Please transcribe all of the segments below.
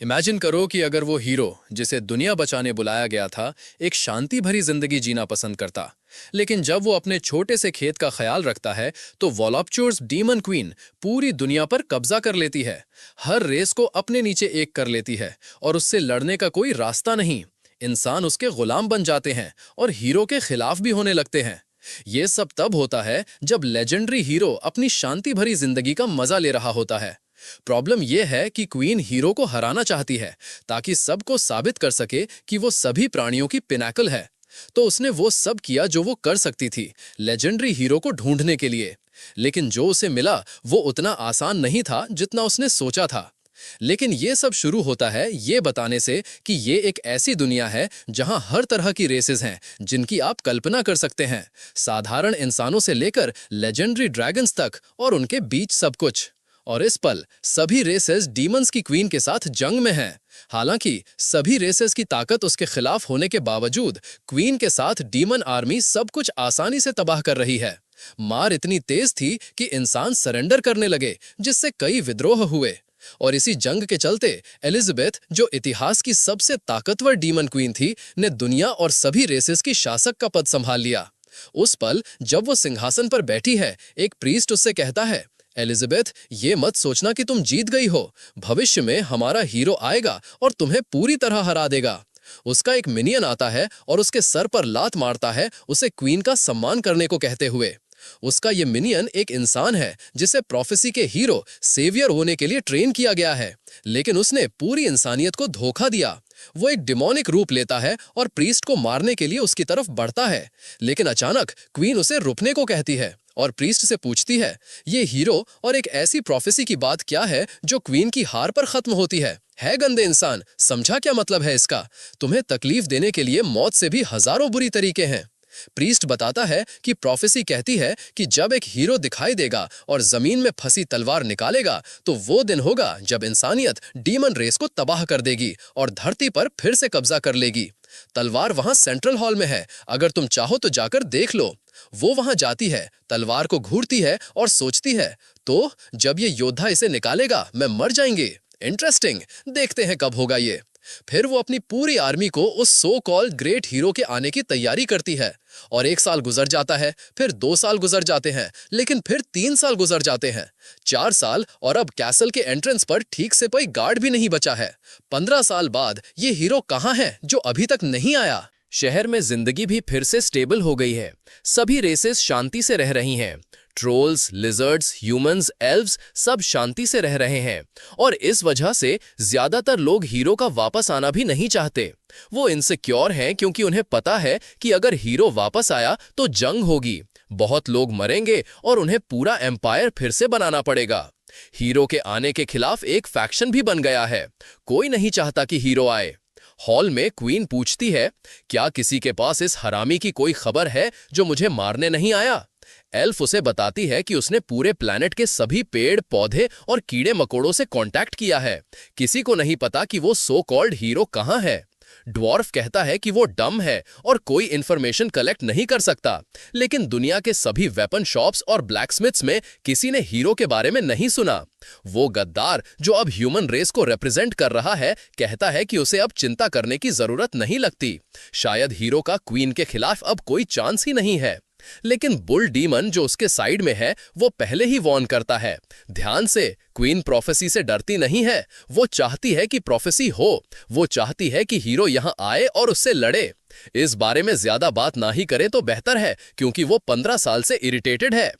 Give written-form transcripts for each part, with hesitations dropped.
Imagine करो कि अगर वो हीरो जिसे दुनिया बचाने बुलाया गया था एक शांति भरी जिंदगी जीना पसंद करता, लेकिन जब वो अपने छोटे से खेत का ख्याल रखता है तो वॉलपच्योर्स डीमन क्वीन पूरी दुनिया पर कब्जा कर लेती है। हर रेस को अपने नीचे एक कर लेती है और उससे लड़ने का कोई रास्ता नहीं। इंसान उसके गुलाम बन जाते हैं और हीरो के खिलाफ भी होने लगते हैं। ये सब तब होता है जब लेजेंडरी हीरो अपनी शांति भरी जिंदगी का मजा ले रहा होता है। प्रॉब्लम यह है कि क्वीन हीरो को हराना चाहती है ताकि सबको साबित कर सके कि वो सभी प्राणियों की पिनाकल है। तो उसने वो सब किया जो वो कर सकती थी लेजेंडरी हीरो को ढूंढने के लिए। लेकिन जो उसे मिला वो उतना आसान नहीं था जितना उसने सोचा था। लेकिन ये सब शुरू होता है ये बताने से कि ये एक ऐसी दुनिया है जहां हर तरह की रेसेस हैं जिनकी आप कल्पना कर सकते हैं, साधारण इंसानों से लेकर लेजेंडरी ड्रैगन्स तक और उनके बीच सब कुछ। और इस पल सभी रेसेस डीमंस की क्वीन के साथ जंग में हैं। हालांकि सभी रेसेस की ताकत उसके खिलाफ होने के बावजूद क्वीन के साथ डीमन आर्मी सब कुछ आसानी से तबाह कर रही है। मार इतनी तेज थी कि इंसान सरेंडर करने लगे, जिससे कई विद्रोह हुए। और इसी जंग के चलते एलिजाबेथ, जो इतिहास की सबसे ताकतवर डीमन क्वीन थी, ने दुनिया और सभी रेसेस की शासक का पद संभाल लिया। उस पल जब वो सिंहासन पर बैठी है, एक प्रीस्ट उससे कहता है, एलिजाबेथ, ये मत सोचना कि तुम जीत गई हो। भविष्य में हमारा हीरो आएगा और तुम्हें पूरी तरह हरा देगा। उसका एक मिनियन आता है और उसके सर पर लात मारता है, उसे क्वीन का सम्मान करने को कहते हुए। उसका ये मिनियन एक इंसान है जिसे प्रोफेसी के हीरो सेवियर होने के लिए ट्रेन किया गया है, लेकिन उसने पूरी इंसानियत को धोखा दिया। वो एक डिमोनिक रूप लेता है और प्रीस्ट को मारने के लिए उसकी तरफ बढ़ता है, लेकिन अचानक क्वीन उसे रुकने को कहती है और प्रीस्ट से पूछती है, ये हीरो और एक ऐसी प्रोफेसी की बात क्या है जो क्वीन की हार पर खत्म होती है गंदे इंसान, समझा क्या मतलब है इसका? तुम्हें तकलीफ देने के लिए मौत से भी हजारों बुरी तरीके हैं। प्रीस्ट बताता है कि प्रोफेसी कहती है कि जब एक हीरो दिखाई देगा और जमीन में फंसी तलवार निकालेगा तो वो दिन होगा जब इंसानियत डीमन रेस को तबाह कर देगी और धरती पर फिर से कब्जा कर लेगी। तलवार वहां सेंट्रल हॉल में है, अगर तुम चाहो तो जाकर देख लो। वो वहां जाती है, तलवार को घूरती है और सोचती है, तो जब ये योद्धा इसे निकालेगा मैं मर जाएंगे। इंटरेस्टिंग, देखते हैं कब होगा ये। फिर वो अपनी पूरी आर्मी को उस सो कॉल्ड ग्रेट हीरो के आने की तैयारी करती है और 1 साल गुजर जाता है, फिर 2 साल गुजर जाते हैं, लेकिन फिर 3 साल गुजर जाते हैं, 4 साल, और अब कैसल के एंट्रेंस पर ठीक से कोई गार्ड भी नहीं बचा है। 15 साल बाद ये हीरो कहाँ है जो अभी तक नहीं आया? शहर में जिंदगी भी फिर से स्टेबल हो गई है। सभी रेसेस शांति से रह रही हैं। ट्रोल्स, लिजर्ड्स, ह्यूमंस, एल्व्स सब शांति से रह रहे हैं और इस वजह से ज्यादातर लोग हीरो का वापस आना भी नहीं चाहते। वो इनसिक्योर हैं क्योंकि उन्हें पता है कि अगर हीरो वापस आया तो जंग होगी, बहुत लोग मरेंगे और उन्हें पूरा एम्पायर फिर से बनाना पड़ेगा। हीरो के आने के खिलाफ एक फैक्शन भी बन गया है। कोई नहीं चाहता कि हीरो आए। हॉल में क्वीन पूछती है, क्या किसी के पास इस हरामी की कोई खबर है जो मुझे मारने नहीं आया? एल्फ उसे बताती है कि उसने पूरे प्लैनेट के सभी पेड़, पौधे और कीड़े मकोड़ों से कांटेक्ट किया है। किसी को नहीं पता कि वो सो कॉल्ड हीरो कहाँ है। ड्वार्फ कहता है कि वो डम है और कोई इंफॉर्मेशन कलेक्ट नहीं कर सकता, लेकिन दुनिया के सभी वेपन शॉप्स और ब्लैकस्मिथ्स में किसी ने हीरो के बारे में नहीं सुना। वो गद्दार जो अब ह्यूमन रेस को रिप्रेजेंट कर रहा है कहता है कि उसे अब चिंता करने की जरूरत नहीं लगती। शायद हीरो का क्वीन के खिलाफ अब कोई चांस ही नहीं है। लेकिन बुल डीमन जो उसके साइड में है वो पहले ही वॉर्न करता है, ध्यान से, क्वीन प्रोफेसी से डरती नहीं है। वो चाहती है कि प्रोफेसी हो, वो चाहती है कि हीरो यहां आए और उससे लड़े। इस बारे में ज्यादा बात ना ही करे तो बेहतर है क्योंकि वो 15 साल से इरिटेटेड है।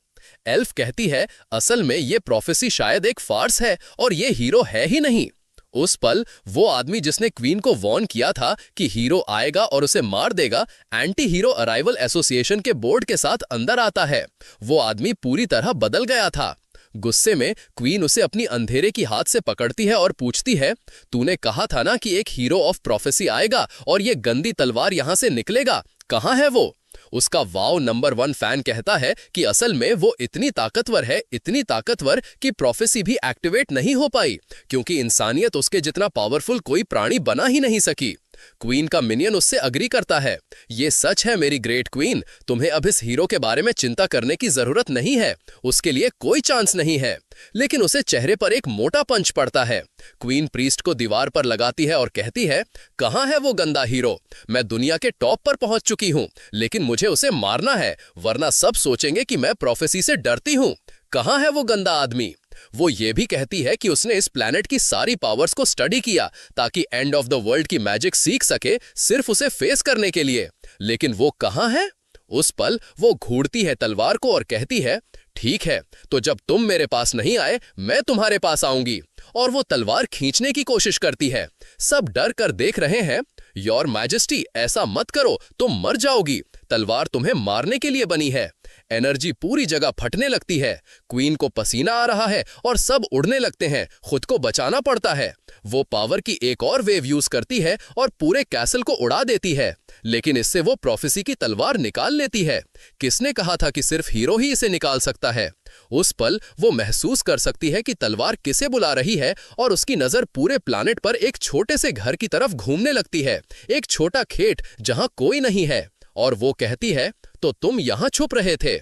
एल्फ कहती है, असल में ये प्रोफेसी शायद एक फार्स है और ये हीरो है ही नहीं। उस पल वो आदमी जिसने क्वीन को वॉर्न किया था कि हीरो आएगा और उसे मार देगा, एंटी हीरो अराइवल एसोसिएशन के बोर्ड के साथ अंदर आता है। वो आदमी पूरी तरह बदल गया था। गुस्से में क्वीन उसे अपनी अंधेरे की हाथ से पकड़ती है और पूछती है, तूने कहा था ना कि एक हीरो ऑफ प्रोफेसी आएगा और ये गंदी तलवार यहां से निकलेगा, कहां है वो? उसका वाव नंबर 1 फैन कहता है कि असल में वो इतनी ताकतवर है, इतनी ताकतवर कि प्रोफेसी भी एक्टिवेट नहीं हो पाई क्योंकि इंसानियत उसके जितना पावरफुल कोई प्राणी बना ही नहीं सकी। क्वीन का मिनियन उससे अग्री करता है। ये सच है मेरी ग्रेट क्वीन, तुम्हें अब इस हीरो के बारे में चिंता करने की जरूरत नहीं है, उसके लिए कोई चांस नहीं है। लेकिन उसे चेहरे पर एक मोटा पंच पड़ता है। क्वीन प्रीस्ट को दीवार पर लगाती है और कहती है, कहां है वो गंदा हीरो? मैं दुनिया के टॉप पर पहुंच चुकी हूं, लेकिन मुझे उसे मारना है, वरना सब सोचेंगे कि मैं प्रोफेसी से डरती हूं। कहां है वो गंदा आदमी? वो ये भी कहती है कि उसने इस प्लैनेट की सारी पावर्स को स्टडी किया ताकि एंड ऑफ द वर्ल्ड की मैजिक सीख सके, सिर्फ उसे फेस करने के लिए। लेकिन वो कहां है? उस पल वो घूरती है तलवार को और कहती है, ठीक है, तो जब तुम मेरे पास नहीं आए, मैं तुम्हारे पास आऊंगी। और वो तलवार खींचने की कोशिश करती है। सब डर कर देख रहे हैं। योर मैजेस्टी, ऐसा मत करो, तुम मर जाओगी। तलवार तुम्हें मारने के लिए बनी है। एनर्जी पूरी जगह फटने लगती है। क्वीन को पसीना आ रहा है और सब उड़ने लगते हैं। खुद को बचाना पड़ता है। वो पावर की एक और वेव यूज करती है और पूरे कैसल को उड़ा देती है। लेकिन इससे वो प्रोफेसी की तलवार निकाल लेती है। किसने कहा था कि सिर्फ हीरो ही इसे निकाल सकता है? उस पल वो महसूस कर सकती है कि तलवार किसे बुला रही है और उसकी नजर पूरे प्लैनेट पर एक छोटे से घर की तरफ घूमने लगती है। एक छोटा खेत जहां कोई नहीं है। और वो कहती है, तो तुम यहां छुप रहे थे।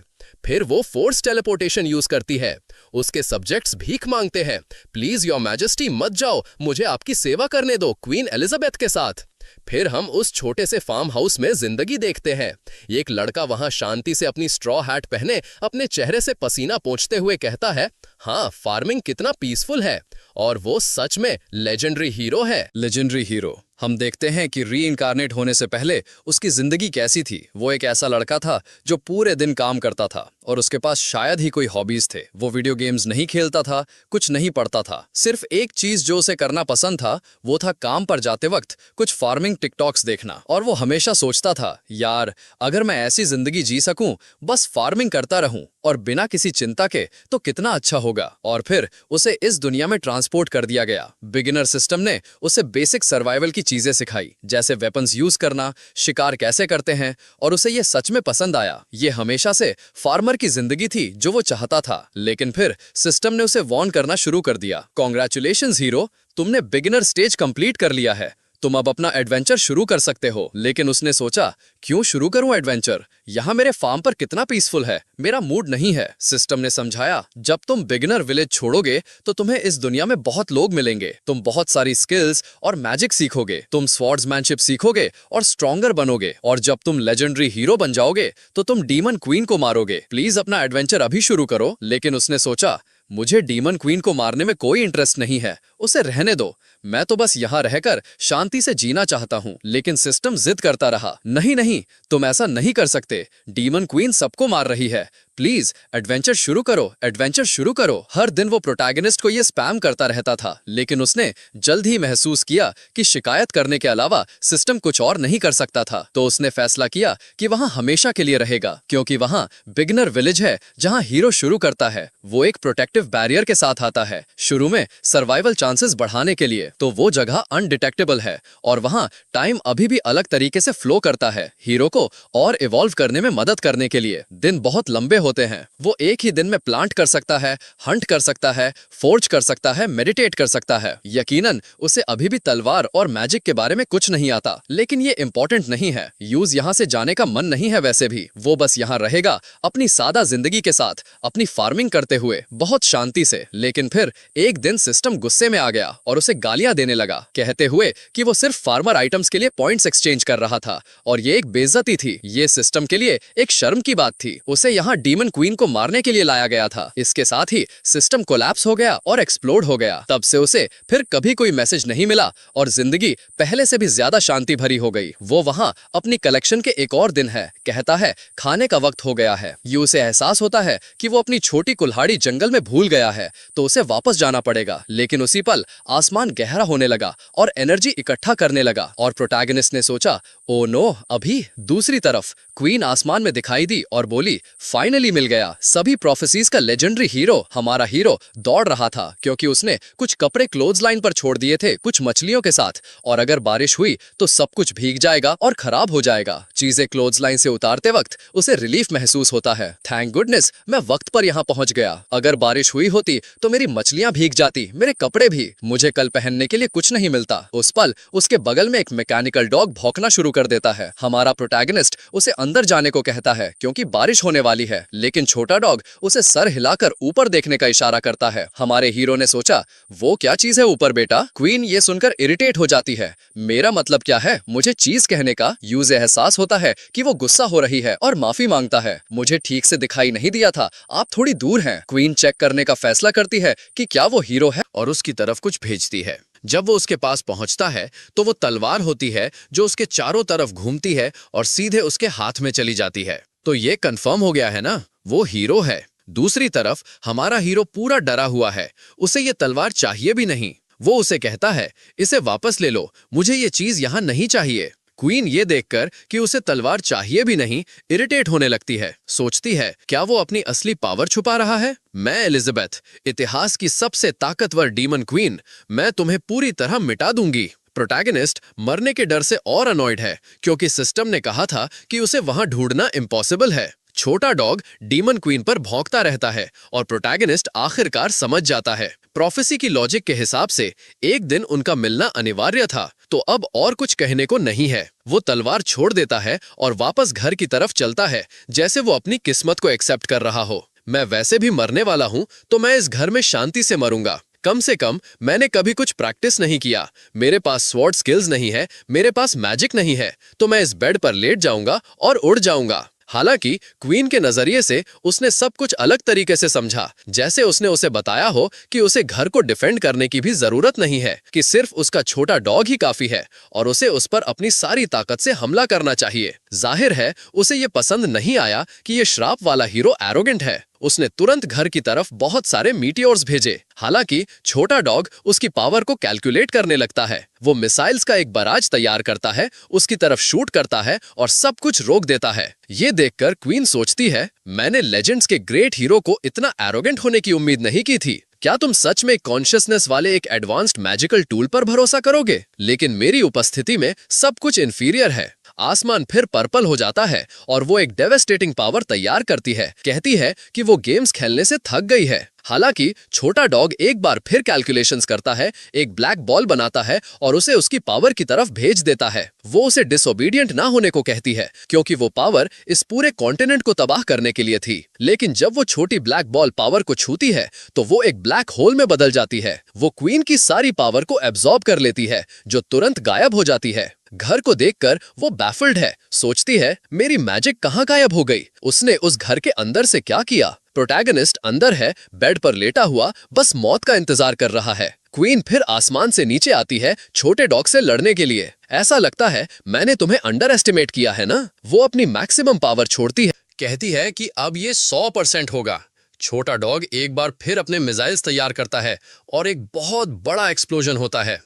फिर वो फोर्स टेलीपोर्टेशन यूज करती है। उसके सब्जेक्ट्स भीख मांगते हैं, प्लीज योर मैजेस्टी मत जाओ, मुझे आपकी सेवा करने दो क्वीन एलिजाबेथ के साथ। फिर हम उस छोटे से फार्म हाउस में जिंदगी देखते हैं। एक लड़का वहां शांति से अपनी स्ट्रॉ हैट पहने अपने चेहरे से पसीना पोंछते हुए कहता है, हाँ, फार्मिंग कितना पीसफुल है। और वो सच में लेजेंडरी हीरो है। Legendary hero. हम देखते हैं कि री इनकारनेट होने से पहले उसकी जिंदगी कैसी थी। वो एक ऐसा लड़का था जो पूरे दिन काम करता था और उसके पास शायद ही कोई हॉबीज थे। वो वीडियो गेम्स नहीं खेलता था, कुछ नहीं पढ़ता था। सिर्फ एक चीज जो उसे करना पसंद था वो था काम पर जाते वक्त कुछ फार्मिंग टिकटॉक्स देखना। और वो हमेशा सोचता था, यार अगर मैं ऐसी जिंदगी जी सकूं, बस फार्मिंग करता रहूं और बिना किसी चिंता के, तो कितना अच्छा होगा। और फिर उसे इस दुनिया में ट्रांसपोर्ट कर दिया गया। बिगिनर सिस्टम ने उसे बेसिक सर्वाइवल की चीजें सिखाई, जैसे वेपन्स यूज करना, शिकार कैसे करते हैं, और उसे ये सच में पसंद आया। ये हमेशा से फार्मर की जिंदगी थी जो वो चाहता था। लेकिन फिर सिस्टम ने उसे वार्न करना शुरू कर दिया, कांग्रेचुलेशंस हीरो, तुमने बिगिनर स्टेज कंप्लीट कर लिया है, तुम अब अपना एडवेंचर शुरू कर सकते हो। लेकिन उसने सोचा, क्यों शुरू करूं एडवेंचर? यहाँ मेरे फार्म पर कितना पीसफुल है, मेरा मूड नहीं है। सिस्टम ने समझाया, जब तुम बिगिनर विलेज छोड़ोगे तो तुम्हें इस दुनिया में बहुत लोग मिलेंगे, तुम बहुत सारी स्किल्स और मैजिक सीखोगे, तुम स्वॉर्ड्समैनशिप सीखोगे और स्ट्रॉन्गर बनोगे। और जब तुम लेजेंडरी हीरो बन जाओगे तो तुम डीमन क्वीन को मारोगे। प्लीज अपना एडवेंचर अभी शुरू करो। लेकिन उसने सोचा, मुझे डीमन क्वीन को मारने में कोई इंटरेस्ट नहीं है, उसे रहने दो, मैं तो बस यहाँ रहकर शांति से जीना चाहता हूँ। लेकिन सिस्टम जिद करता रहा, नहीं नहीं, तुम ऐसा नहीं कर सकते, डीमन क्वीन सबको मार रही है, प्लीज एडवेंचर शुरू करो, एडवेंचर शुरू करो। हर दिन वो प्रोटैगनिस्ट को ये स्पैम करता रहता था। लेकिन उसने जल्द ही महसूस किया कि शिकायत करने के अलावा सिस्टम कुछ और नहीं कर सकता था। तो उसने फैसला किया कि वहां हमेशा के लिए रहेगा, क्योंकि वहां बिगिनर विलेज है जहां हीरो शुरू करता है। वो एक प्रोटेक्टिव बैरियर के साथ आता है, शुरू में सर्वाइवल चांसेस बढ़ाने के लिए। तो वो जगह अनडिटेक्टेबल है और वहां टाइम अभी भी अलग तरीके से फ्लो करता है, हीरो को और इवॉल्व करने में मदद करने के लिए। दिन बहुत लंबे होते हैं। वो एक ही दिन में प्लांट कर सकता है, हंट कर सकता है, फोर्ज कर सकता है, मेडिटेट कर सकता है। यकीनन उसे अभी भी तलवार और मैजिक के बारे में कुछ नहीं आता, लेकिन ये इंपॉर्टेंट नहीं है। यूज यहाँ से जाने का मन नहीं है वैसे भी। वो बस यहाँ रहेगा अपनी सादा जिंदगी के साथ, अपनी फार्मिंग करते हुए बहुत शांति से। लेकिन फिर एक दिन सिस्टम गुस्से में आ गया और उसे गालियां देने लगा, कहते हुए कि वो सिर्फ फार्मर आइटम्स के लिए पॉइंट्स एक्सचेंज कर रहा था और ये एक बेइज्जती थी। ये सिस्टम के लिए एक शर्म की बात थी। उसे यहाँ डीमन क्वीन को मारने के लिए लाया गया था। इसके साथ ही सिस्टम कोलैप्स हो गया और एक्सप्लोड हो गया। तब से उसे फिर कभी कोई मैसेज नहीं मिला और जिंदगी पहले से भी ज्यादा शांति भरी हो गई। वो वहां अपनी कलेक्शन के एक और दिन है, कहता है खाने का वक्त हो गया है। ये उसे एहसास होता है कि वो अपनी छोटी कुल्हाड़ी जंगल में भूल गया है, तो उसे वापस जाना पड़ेगा। लेकिन उसी पल आसमान गहरा होने लगा और एनर्जी इकट्ठा करने लगा और प्रोटैगनिस्ट ने सोचा, ओ नो, अभी। दूसरी तरफ क्वीन आसमान में दिखाई दी और बोली, फाइनली मिल गया, सभी प्रोफेसीज का लेजेंडरी हीरो। हमारा हीरो दौड़ रहा था क्योंकि उसने कुछ कपड़े क्लोज लाइन पर छोड़ दिए थे कुछ मछलियों के साथ, और अगर बारिश हुई तो सब कुछ भीग जाएगा और खराब हो जाएगा। चीजें क्लोज लाइन से उतारते वक्त उसे रिलीफ महसूस होता है। थैंक गुडनेस मैं वक्त पर यहाँ पहुंच गया। अगर बारिश हुई होती तो मेरी मछलियां भीग जाती, मेरे कपड़े भी, मुझे कल पहनने के लिए कुछ नहीं मिलता। उस पल उसके बगल में एक मैकेनिकल डॉग भौंकना शुरू कर देता है। हमारा प्रोटैगनिस्ट उसे अंदर जाने को कहता है क्योंकि बारिश होने वाली है, लेकिन छोटा डॉग उसे सर हिलाकर ऊपर देखने का इशारा करता है। हमारे हीरो ने सोचा, वो क्या चीज है ऊपर बेटा? क्वीन ये सुनकर इरिटेट हो जाती है। मेरा मतलब क्या है मुझे चीज कहने का? यूज एहसास होता है कि वो गुस्सा हो रही है और माफी मांगता है। मुझे ठीक से दिखाई नहीं दिया था, आप थोड़ी दूर हैं। क्वीन चेक करने का फैसला करती है कि क्या वो हीरो है और उसकी तरफ कुछ भेजती है। जब वो उसके पास पहुंचता है तो वो तलवार होती है जो उसके चारों तरफ घूमती है और सीधे उसके हाथ में चली जाती है। तो ये कंफर्म हो गया है ना, वो हीरो है। दूसरी तरफ हमारा हीरो पूरा डरा हुआ है, उसे ये तलवार चाहिए भी नहीं। वो उसे कहता है, इसे वापस ले लो, मुझे ये चीज यहाँ नहीं चाहिए। क्वीन ये देखकर कि उसे तलवार चाहिए भी नहीं, इरिटेट होने लगती है। सोचती है, क्या वो अपनी असली पावर छुपा रहा है? मैं एलिजाबेथ, इतिहास की सबसे ताकतवर डीमन क्वीन, मैं तुम्हें पूरी तरह मिटा दूंगी। प्रोटैगनिस्ट मरने के डर से और अनॉयड है क्योंकि सिस्टम ने कहा था कि उसे वहां ढूंढना इम्पॉसिबल है। छोटा डॉग डीमन क्वीन पर भौंकता रहता है और प्रोटैगनिस्ट आखिरकार समझ जाता है। प्रोफेसी की लॉजिक के हिसाब से एक दिन उनका मिलना अनिवार्य था, तो अब और कुछ कहने को नहीं है। वो तलवार छोड़ देता है और वापस घर की तरफ चलता है, जैसे वो अपनी किस्मत को एक्सेप्ट कर रहा हो। मैं वैसे भी मरने वाला हूं, तो मैं इस घर में शांति से मरूंगा। कम से कम मैंने कभी कुछ प्रैक्टिस नहीं किया, मेरे पास स्वॉर्ड स्किल्स नहीं है, मेरे पास मैजिक नहीं है, तो मैं इस बेड पर लेट जाऊंगा और उड़ जाऊंगा। हालांकि क्वीन के नजरिए से उसने सब कुछ अलग तरीके से समझा, जैसे उसने उसे बताया हो कि उसे घर को डिफेंड करने की भी जरूरत नहीं है, कि सिर्फ उसका छोटा डॉग ही काफी है और उसे उस पर अपनी सारी ताकत से हमला करना चाहिए। जाहिर है उसे ये पसंद नहीं आया कि ये श्राप वाला हीरो एरोगेंट है। उसने तुरंत घर की तरफ बहुत सारे मीटियोर्स भेजे। हालांकि छोटा डॉग उसकी पावर को कैलकुलेट करने लगता है। वो मिसाइल्स का एक बराज तैयार करता है, उसकी तरफ शूट करता है और सब कुछ रोक देता है। ये देखकर क्वीन सोचती है, मैंने लेजेंड्स के ग्रेट हीरो को इतना एरोगेंट होने की उम्मीद नहीं की थी। क्या तुम सच में कॉन्शियसनेस वाले एक एडवांस्ड मैजिकल टूल पर भरोसा करोगे? लेकिन मेरी उपस्थिति में सब कुछ इंफीरियर है। आसमान फिर पर्पल हो जाता है और वो एक डेवेस्टेटिंग पावर तैयार करती है। कहती है कि वो गेम्स खेलने से थक गई है। हालांकि छोटा डॉग एक बार फिर कैलकुलेशंस करता है, एक ब्लैक बॉल बनाता है और उसे उसकी पावर की तरफ भेज देता है। वो उसे डिसोबीडियंट ना होने को कहती है क्योंकि वो पावर इस पूरे कॉन्टिनेंट को तबाह करने के लिए थी। लेकिन जब वो छोटी ब्लैक बॉल पावर को छूती है तो वो एक ब्लैक होल में बदल जाती है। वो क्वीन की सारी पावर को एब्जॉर्ब कर लेती है, जो तुरंत गायब हो जाती है। घर को देखकर वो बैफल्ड है, सोचती है, मेरी मैजिक कहाँ गायब हो गई? उसने उस घर के अंदर से क्या किया? प्रोटैगनिस्ट अंदर है, बेड पर लेटा हुआ, बस मौत का इंतजार कर रहा है। क्वीन फिर आसमान से नीचे आती है छोटे डॉग से लड़ने के लिए। ऐसा लगता है मैंने तुम्हें अंडर एस्टिमेट किया है ना। वो अपनी मैक्सिमम पावर छोड़ती है, कहती है कि अब ये 100% होगा। छोटा डॉग एक बार फिर अपने मिसाइल्स तैयार करता है और एक बहुत बड़ा एक्सप्लोजन होता है।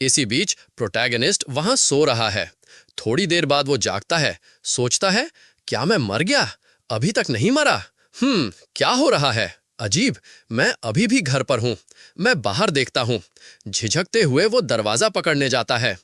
इसी बीच प्रोटैगनिस्ट वहां सो रहा है। थोड़ी देर बाद वो जागता है, सोचता है, क्या मैं मर गया? अभी तक नहीं मरा। क्या हो रहा है? अजीब, मैं अभी भी घर पर हूं। मैं बाहर देखता हूं। झिझकते हुए वो दरवाजा पकड़ने जाता है।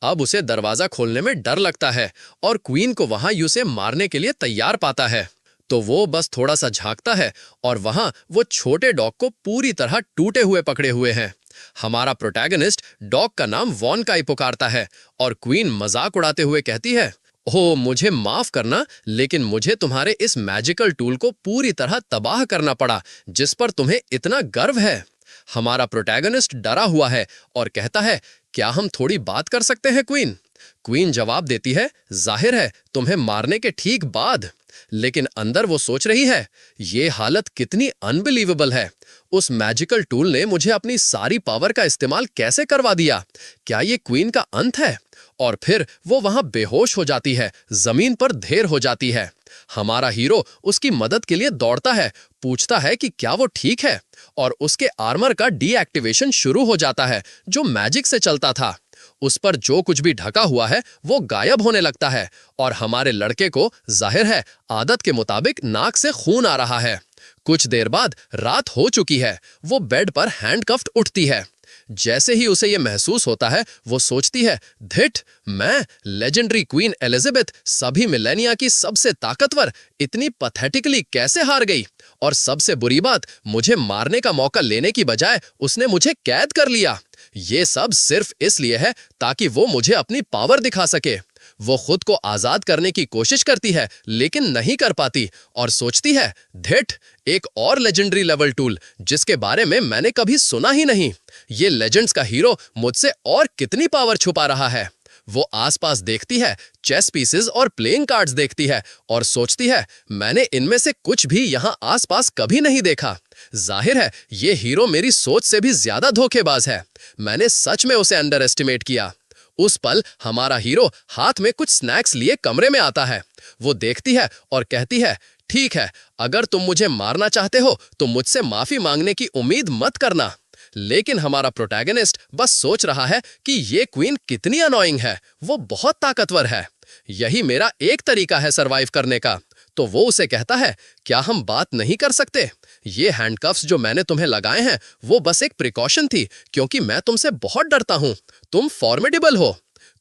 अब उसे दरवाजा खोलने में डर लगता है और क्वीन को वहां उसे मारने के लिए तैयार पाता है। तो वो बस थोड़ा सा झांकता है और वहां वो छोटे डॉग को पूरी तरह टूटे हुए पकड़े हुए हैं। हमारा प्रोटैगनिस्ट डॉग का नाम वॉन का ही पुकारता है और क्वीन मजाक उड़ाते हुए कहती है, ओह मुझे माफ करना, लेकिन मुझे तुम्हारे इस मैजिकल टूल को पूरी तरह तबाह करना पड़ा जिस पर तुम्हें इतना गर्व है। हमारा प्रोटैगनिस्ट डरा हुआ है और कहता है, क्या हम थोड़ी बात कर सकते हैं क्वीन? क्वीन जवाब देती है, जाहिर है तुम्हें मारने के ठीक बाद। लेकिन अंदर वो सोच रही है, ये हालत कितनी अनबिलीवेबल है। उस मैजिकल टूल ने मुझे अपनी सारी पावर का इस्तेमाल कैसे करवा दिया? क्या ये क्वीन का अंत है? और फिर वो वहां बेहोश हो जाती है, जमीन पर ढेर हो जाती है। हमारा हीरो उसकी मदद के लिए दौड़ता है, पूछता है कि क्या वो ठीक है, और उसके आर्मर का डीएक्टिवेशन शुरू हो जाता है जो मैजिक से चलता था। उस पर जो कुछ भी ढका हुआ है वो गायब होने लगता है और हमारे लड़के को जाहिर है आदत के मुताबिक नाक से खून आ रहा है। कुछ देर बाद रात हो चुकी है। वो बेड पर हैंडकफ्ड उठती है। जैसे ही उसे ये महसूस होता है वो सोचती है, धिट, मैं लेजेंडरी क्वीन एलिजाबेथ, सभी मिलेनिया की सबसे ताकतवर, इतनी पैथेटिकली कैसे हार गई। और सबसे बुरी बात, मुझे मारने का मौका लेने की बजाय उसने मुझे कैद कर लिया। ये सब सिर्फ इसलिए है ताकि वो मुझे अपनी पावर दिखा सके। वो खुद को आजाद करने की कोशिश करती है लेकिन नहीं कर पाती और सोचती है, धिट, एक और लेजेंडरी लेवल टूल जिसके बारे में मैंने कभी सुना ही नहीं। ये लेजेंड्स का हीरो मुझसे और कितनी पावर छुपा रहा है। वो आसपास देखती है, चेस पीसेस और प्लेइंग कार्ड्स देखती है और सोचती है, मैंने इनमें से कुछ भी यहाँ आसपास कभी नहीं देखा। जाहिर है ये हीरो मेरी सोच से भी ज्यादा धोखेबाज है। मैंने सच में उसे अंडर एस्टिमेट किया। उस पल हमारा हीरो हाथ में कुछ स्नैक्स लिए कमरे में आता है। वो देखती है और कहती है, ठीक है, अगर तुम मुझे मारना चाहते हो तो मुझसे माफी मांगने की उम्मीद मत करना। लेकिन हमारा प्रोटैगनिस्ट बस सोच रहा है कि ये क्वीन कितनी अनोइंग है, वो बहुत ताकतवर है, यही मेरा एक तरीका है सरवाइव करने का। तो वो उसे कहता है, क्या हम बात नहीं कर सकते? ये हैंडकफ्स जो मैंने तुम्हें लगाए हैं वो बस एक प्रिकॉशन थी क्योंकि मैं तुमसे बहुत डरता हूं। तुम फॉर्मिडेबल हो।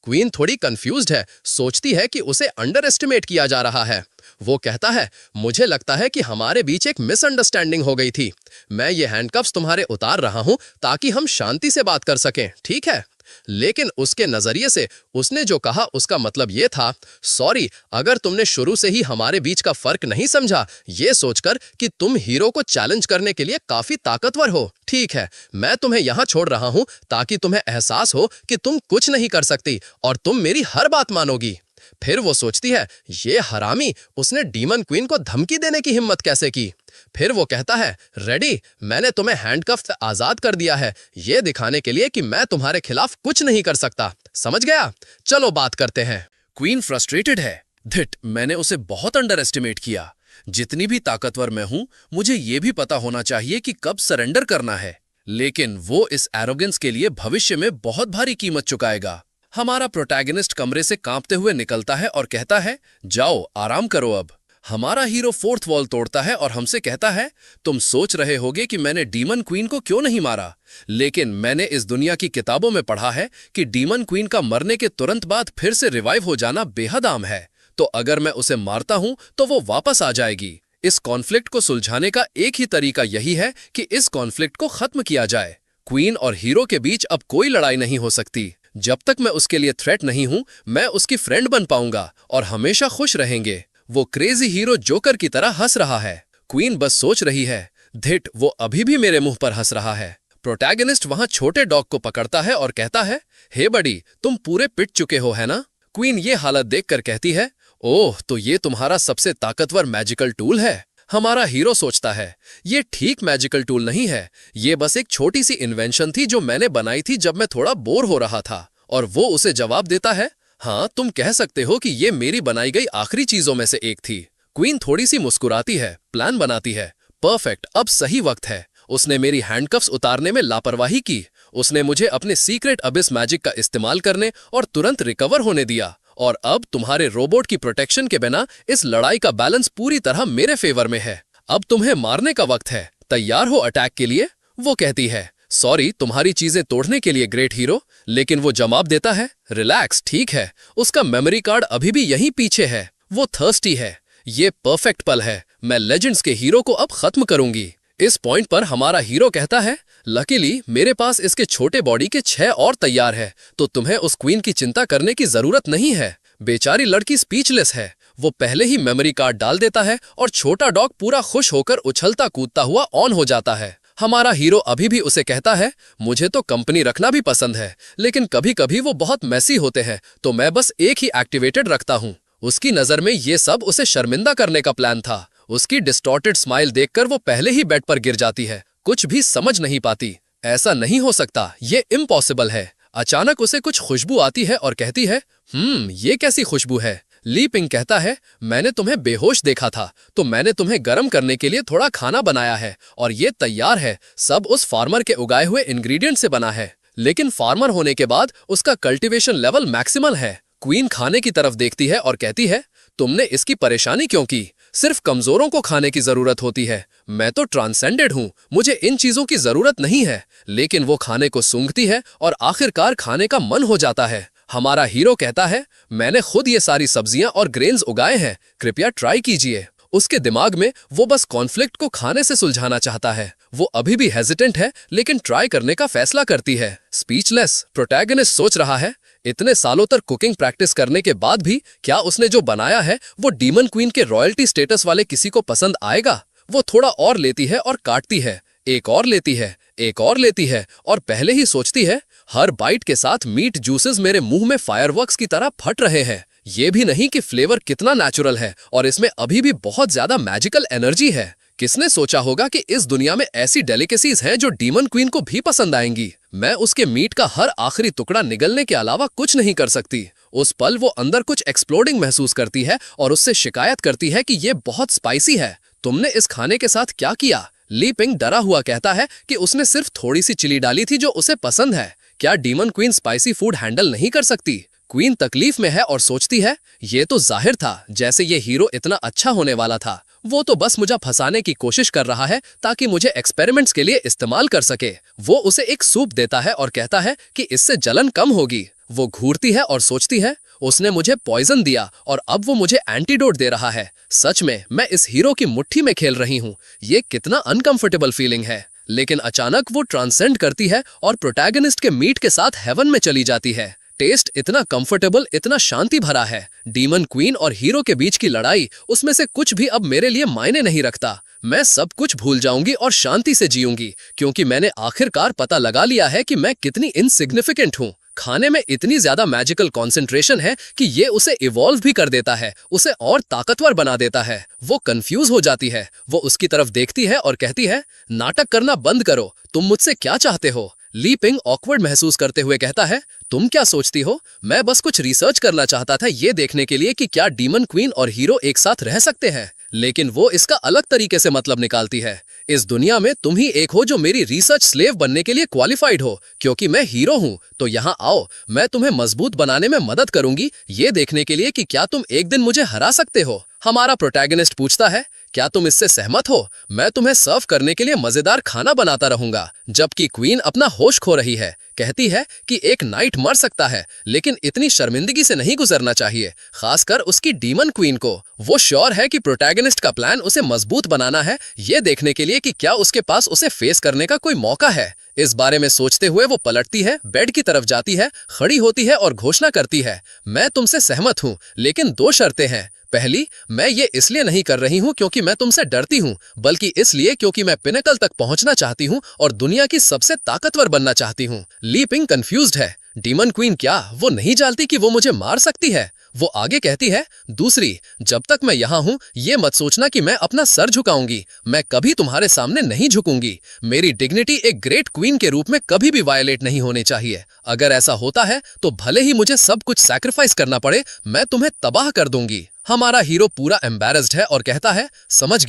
क्वीन थोड़ी कंफ्यूज्ड है, सोचती है कि उसे अंडर एस्टिमेट किया जा रहा है। वो कहता है, मुझे लगता है कि हमारे बीच एक मिसअंडरस्टैंडिंग हो गई थी। मैं ये हैंडकफ्स तुम्हारे उतार रहा हूं ताकि हम शांति से बात कर सकें, ठीक है? लेकिन उसके नजरिए से उसने जो कहा उसका मतलब ये था, सॉरी, अगर तुमने शुरू से ही हमारे बीच का फर्क नहीं समझा, ये सोचकर कि तुम हीरो को चैलेंज करने के लिए काफी ताकतवर हो, ठीक है, मैं तुम्हें यहां छोड़ रहा हूं ताकि तुम्हें एहसास हो कि तुम कुछ नहीं कर सकती और तुम मेरी हर बात मानोगी। फिर वो सोचती है, ये हरामी, उसने डीमन क्वीन को धमकी देने की हिम्मत कैसे की? फिर वो कहता है, रेडी, मैंने तुम्हें हैंडकफ से आजाद कर दिया है, ये दिखाने के लिए कि मैं तुम्हारे खिलाफ कुछ नहीं कर सकता। समझ गया? चलो बात करते हैं। क्वीन फ्रस्ट्रेटेड है। धिट, मैंने उसे बहुत अंडर एस्टिमेट किया। जितनी भी ताकतवर मैं हूं, मुझे ये भी पता होना चाहिए कि कब सरेंडर करना है। लेकिन वो इस एरोगेंस के लिए भविष्य में बहुत भारी कीमत चुकाएगा। हमारा प्रोटैगनिस्ट कमरे से कांपते हुए निकलता है और कहता है, जाओ आराम करो अब। हमारा हीरो फोर्थ वॉल तोड़ता है और हमसे कहता है, तुम सोच रहे होगे कि मैंने डीमन क्वीन को क्यों नहीं मारा, लेकिन मैंने इस दुनिया की किताबों में पढ़ा है कि डीमन क्वीन का मरने के तुरंत बाद फिर से रिवाइव हो जाना बेहद आम है। तो अगर मैं उसे मारता हूं तो वो वापस आ जाएगी। इस कॉन्फ्लिक्ट को सुलझाने का एक ही तरीका यही है कि इस कॉन्फ्लिक्ट को खत्म किया जाए। क्वीन और हीरो के बीच अब कोई लड़ाई नहीं हो सकती। जब तक मैं उसके लिए थ्रेट नहीं हूं, मैं उसकी फ्रेंड बन पाऊंगा और हमेशा खुश रहेंगे। वो क्रेजी हीरो जोकर की तरह हंस रहा है। क्वीन बस सोच रही है, धिट, वो अभी भी मेरे मुंह पर हंस रहा है। प्रोटैगनिस्ट वहां छोटे डॉग को पकड़ता है और कहता है, हे बडी, तुम पूरे पिट चुके हो, है ना? क्वीन ये हालत देखकर कहती है, ओह, तो ये तुम्हारा सबसे ताकतवर मैजिकल टूल है। हमारा हीरो सोचता है, ये ठीक मैजिकल टूल नहीं है, ये बस एक छोटी सी इन्वेंशन थी जो मैंने बनाई थी जब मैं थोड़ा बोर हो रहा था। और वो उसे जवाब देता है, हाँ, तुम कह सकते हो कि ये मेरी बनाई गई आखिरी चीजों में से एक थी। क्वीन थोड़ी सी मुस्कुराती है, प्लान बनाती है, परफेक्ट, अब सही वक्त है। उसने मेरी हैंडकफ्स उतारने में लापरवाही की। उसने मुझे अपने सीक्रेट अबिस मैजिक का इस्तेमाल करने और तुरंत रिकवर होने दिया। और अब तुम्हारे रोबोट की प्रोटेक्शन के बिना इस लड़ाई का बैलेंस पूरी तरह मेरे फेवर में है। अब तुम्हें मारने का वक्त है। तैयार हो अटैक के लिए? वो कहती है, सॉरी तुम्हारी चीजें तोड़ने के लिए ग्रेट हीरो। लेकिन वो जवाब देता है, रिलैक्स, ठीक है, उसका मेमोरी कार्ड अभी भी यहीं पीछे है। वो थर्स्टी है। ये परफेक्ट पल है। मैं लेजेंड्स के हीरो को अब खत्म करूंगी। इस पॉइंट पर हमारा हीरो कहता है, लकीली मेरे पास इसके छोटे बॉडी के 6 और तैयार है, तो तुम्हें उस क्वीन की चिंता करने की जरूरत नहीं है। बेचारी लड़की स्पीचलेस है। वो पहले ही मेमोरी कार्ड डाल देता है और छोटा डॉग पूरा खुश होकर उछलता कूदता हुआ ऑन हो जाता है। हमारा हीरो अभी भी उसे कहता है, मुझे तो कंपनी रखना भी पसंद है, लेकिन कभी कभी वो बहुत मैसी होते हैं, तो मैं बस एक ही एक्टिवेटेड रखता हूँ। उसकी नजर में ये सब उसे शर्मिंदा करने का प्लान था। उसकी डिस्टॉर्टेड स्माइल देखकर वो पहले ही बेड पर गिर जाती है, कुछ भी समझ नहीं पाती। ऐसा नहीं हो सकता, ये इम्पॉसिबल है। अचानक उसे कुछ खुशबू आती है और कहती है, ये कैसी खुशबू है? ली पिंग कहता है, मैंने तुम्हें बेहोश देखा था, तो मैंने तुम्हें गर्म करने के लिए थोड़ा खाना बनाया है और ये तैयार है। सब उस फार्मर के उगाए हुए इंग्रेडिएंट से बना है। लेकिन फार्मर होने के बाद उसका कल्टीवेशन लेवल मैक्सिमल है। क्वीन खाने की तरफ देखती है और कहती है, तुमने इसकी परेशानी क्यों की? सिर्फ कमजोरों को खाने की जरूरत होती है। मैं तो ट्रांसेंडेड हूँ, मुझे इन चीजों की जरूरत नहीं है। लेकिन वो खाने को सूंघती है और आखिरकार खाने का मन हो जाता है। हमारा हीरो कहता है, मैंने खुद ये सारी सब्जियां और ग्रेन्स उगाए हैं, कृपया ट्राई कीजिए। उसके दिमाग में वो बस कॉन्फ्लिक्ट को खाने से सुलझाना चाहता है। वो अभी भी हेजिटेंट है, लेकिन ट्राई करने का फैसला करती है। स्पीचलेस प्रोटैगनिस्ट सोच रहा है, इतने सालों तक कुकिंग प्रैक्टिस करने के बाद भी क्या उसने जो बनाया है वो डीमन क्वीन के रॉयल्टी स्टेटस वाले किसी को पसंद आएगा? वो थोड़ा और लेती है और काटती है, एक और लेती है, एक और लेती है, और पहले ही सोचती है, हर बाइट के साथ मीट जूसेस मेरे मुंह में फायरवर्क्स की तरह फट रहे हैं। ये भी नहीं कि फ्लेवर कितना नेचुरल है और इसमें अभी भी बहुत ज्यादा मैजिकल एनर्जी है। किसने सोचा होगा कि इस दुनिया में ऐसी डेलिकेसीज हैं जो डीमन क्वीन को भी पसंद आएंगी। मैं उसके मीट का हर आखिरी टुकड़ा निगलने के अलावा कुछ नहीं कर सकती। उस पल वो अंदर कुछ एक्सप्लोडिंग महसूस करती है और उससे शिकायत करती है कि ये बहुत स्पाइसी है। तुमने इस खाने के साथ क्या किया? ली पिंग डरा हुआ कहता है कि उसने सिर्फ थोड़ी सी चिली डाली थी जो उसे पसंद है। क्या demon queen spicy food handle नहीं कर सकती? क्वीन तकलीफ में है और सोचती है, ये तो जाहिर था जैसे ये हीरो इतना अच्छा होने वाला था। वो तो बस मुझे फंसाने की कोशिश कर रहा है ताकि मुझे एक्सपेरिमेंट्स के लिए इस्तेमाल कर सके। वो उसे एक सूप देता है और कहता है कि इससे जलन कम होगी। वो घूरती है और सोचती है, उसने मुझे पॉइजन दिया और अब वो मुझे एंटीडोट दे रहा है। सच में मैं इस हीरो की मुट्ठी में खेल रही हूँ। ये कितना अनकंफर्टेबल फीलिंग है। लेकिन अचानक वो ट्रांसेंड करती है और प्रोटैगनिस्ट के मीट के साथ हेवन में चली जाती है। टेस्ट इतना कंफर्टेबल, इतना शांति भरा है। डीमन क्वीन और हीरो के बीच की लड़ाई, उसमें से कुछ भी अब मेरे लिए मायने नहीं रखता। मैं सब कुछ भूल जाऊंगी और शांति से जीऊंगी, क्योंकि मैंने आखिरकार पता लगा लिया है कि मैं कितनी इनसिग्निफिकेंट हूँ। खाने में इतनी ज्यादा मैजिकल कॉन्सेंट्रेशन है कि ये उसे इवॉल्व भी कर देता है, उसे और ताकतवर बना देता है। वो कंफ्यूज हो जाती है। वो उसकी तरफ देखती है और कहती है, नाटक करना बंद करो, तुम मुझसे क्या चाहते हो? ली पिंग ऑकवर्ड महसूस करते हुए कहता है, तुम क्या सोचती हो? मैं बस कुछ रिसर्च करना चाहता था, ये देखने के लिए कि क्या डीमन क्वीन और हीरो एक साथ रह सकते हैं। लेकिन वो इसका अलग तरीके से मतलब निकालती है। इस दुनिया में तुम ही एक हो जो मेरी रिसर्च स्लेव बनने के लिए क्वालिफाइड हो। क्योंकि मैं हीरो हूँ तो यहाँ आओ, मैं तुम्हें मजबूत बनाने में मदद करूंगी, ये देखने के लिए कि क्या तुम एक दिन मुझे हरा सकते हो। हमारा प्रोटैगनिस्ट पूछता है, क्या तुम इससे सहमत हो? मैं तुम्हें सर्व करने के लिए मजेदार खाना बनाता रहूंगा। जबकि क्वीन अपना होश खो रही है, कहती है कि एक नाइट मर सकता है, लेकिन इतनी शर्मिंदगी से नहीं गुजरना चाहिए, खासकर उसकी डीमन क्वीन को। वो श्योर है कि प्रोटैगनिस्ट का प्लान उसे मजबूत बनाना है, ये देखने के लिए कि क्या उसके पास उसे फेस करने का कोई मौका है। इस बारे में सोचते हुए वो पलटती है, बेड की तरफ जाती है, खड़ी होती है और घोषणा करती है, मैं तुमसे सहमत हूँ, लेकिन 2 शर्तें हैं। पहली, मैं ये इसलिए नहीं कर रही हूँ क्योंकि मैं तुमसे डरती हूँ, बल्कि इसलिए क्योंकि मैं पिनकल तक पहुंचना चाहती हूँ और दुनिया की सबसे ताकतवर बनना चाहती हूँ। ली पिंग कंफ्यूज्ड है। डीमन क्वीन क्या वो नहीं जानती कि वो मुझे मार सकती है? वो आगे कहती है, दूसरी, जब तक मैं यहाँ हूँ ये मत सोचना कि मैं अपना सर झुकाऊंगी। मैं कभी तुम्हारे सामने नहीं झुकूंगी। मेरी डिग्निटी एक ग्रेट क्वीन के रूप में कभी भी वायलेट नहीं होनी चाहिए। अगर ऐसा होता है तो भले ही मुझे सब कुछ सैक्रिफाइस करना पड़े, मैं तुम्हें तबाह कर दूंगी। हमारा हीरो पूरा एम्बैरेस्ड है और कहता है, समझ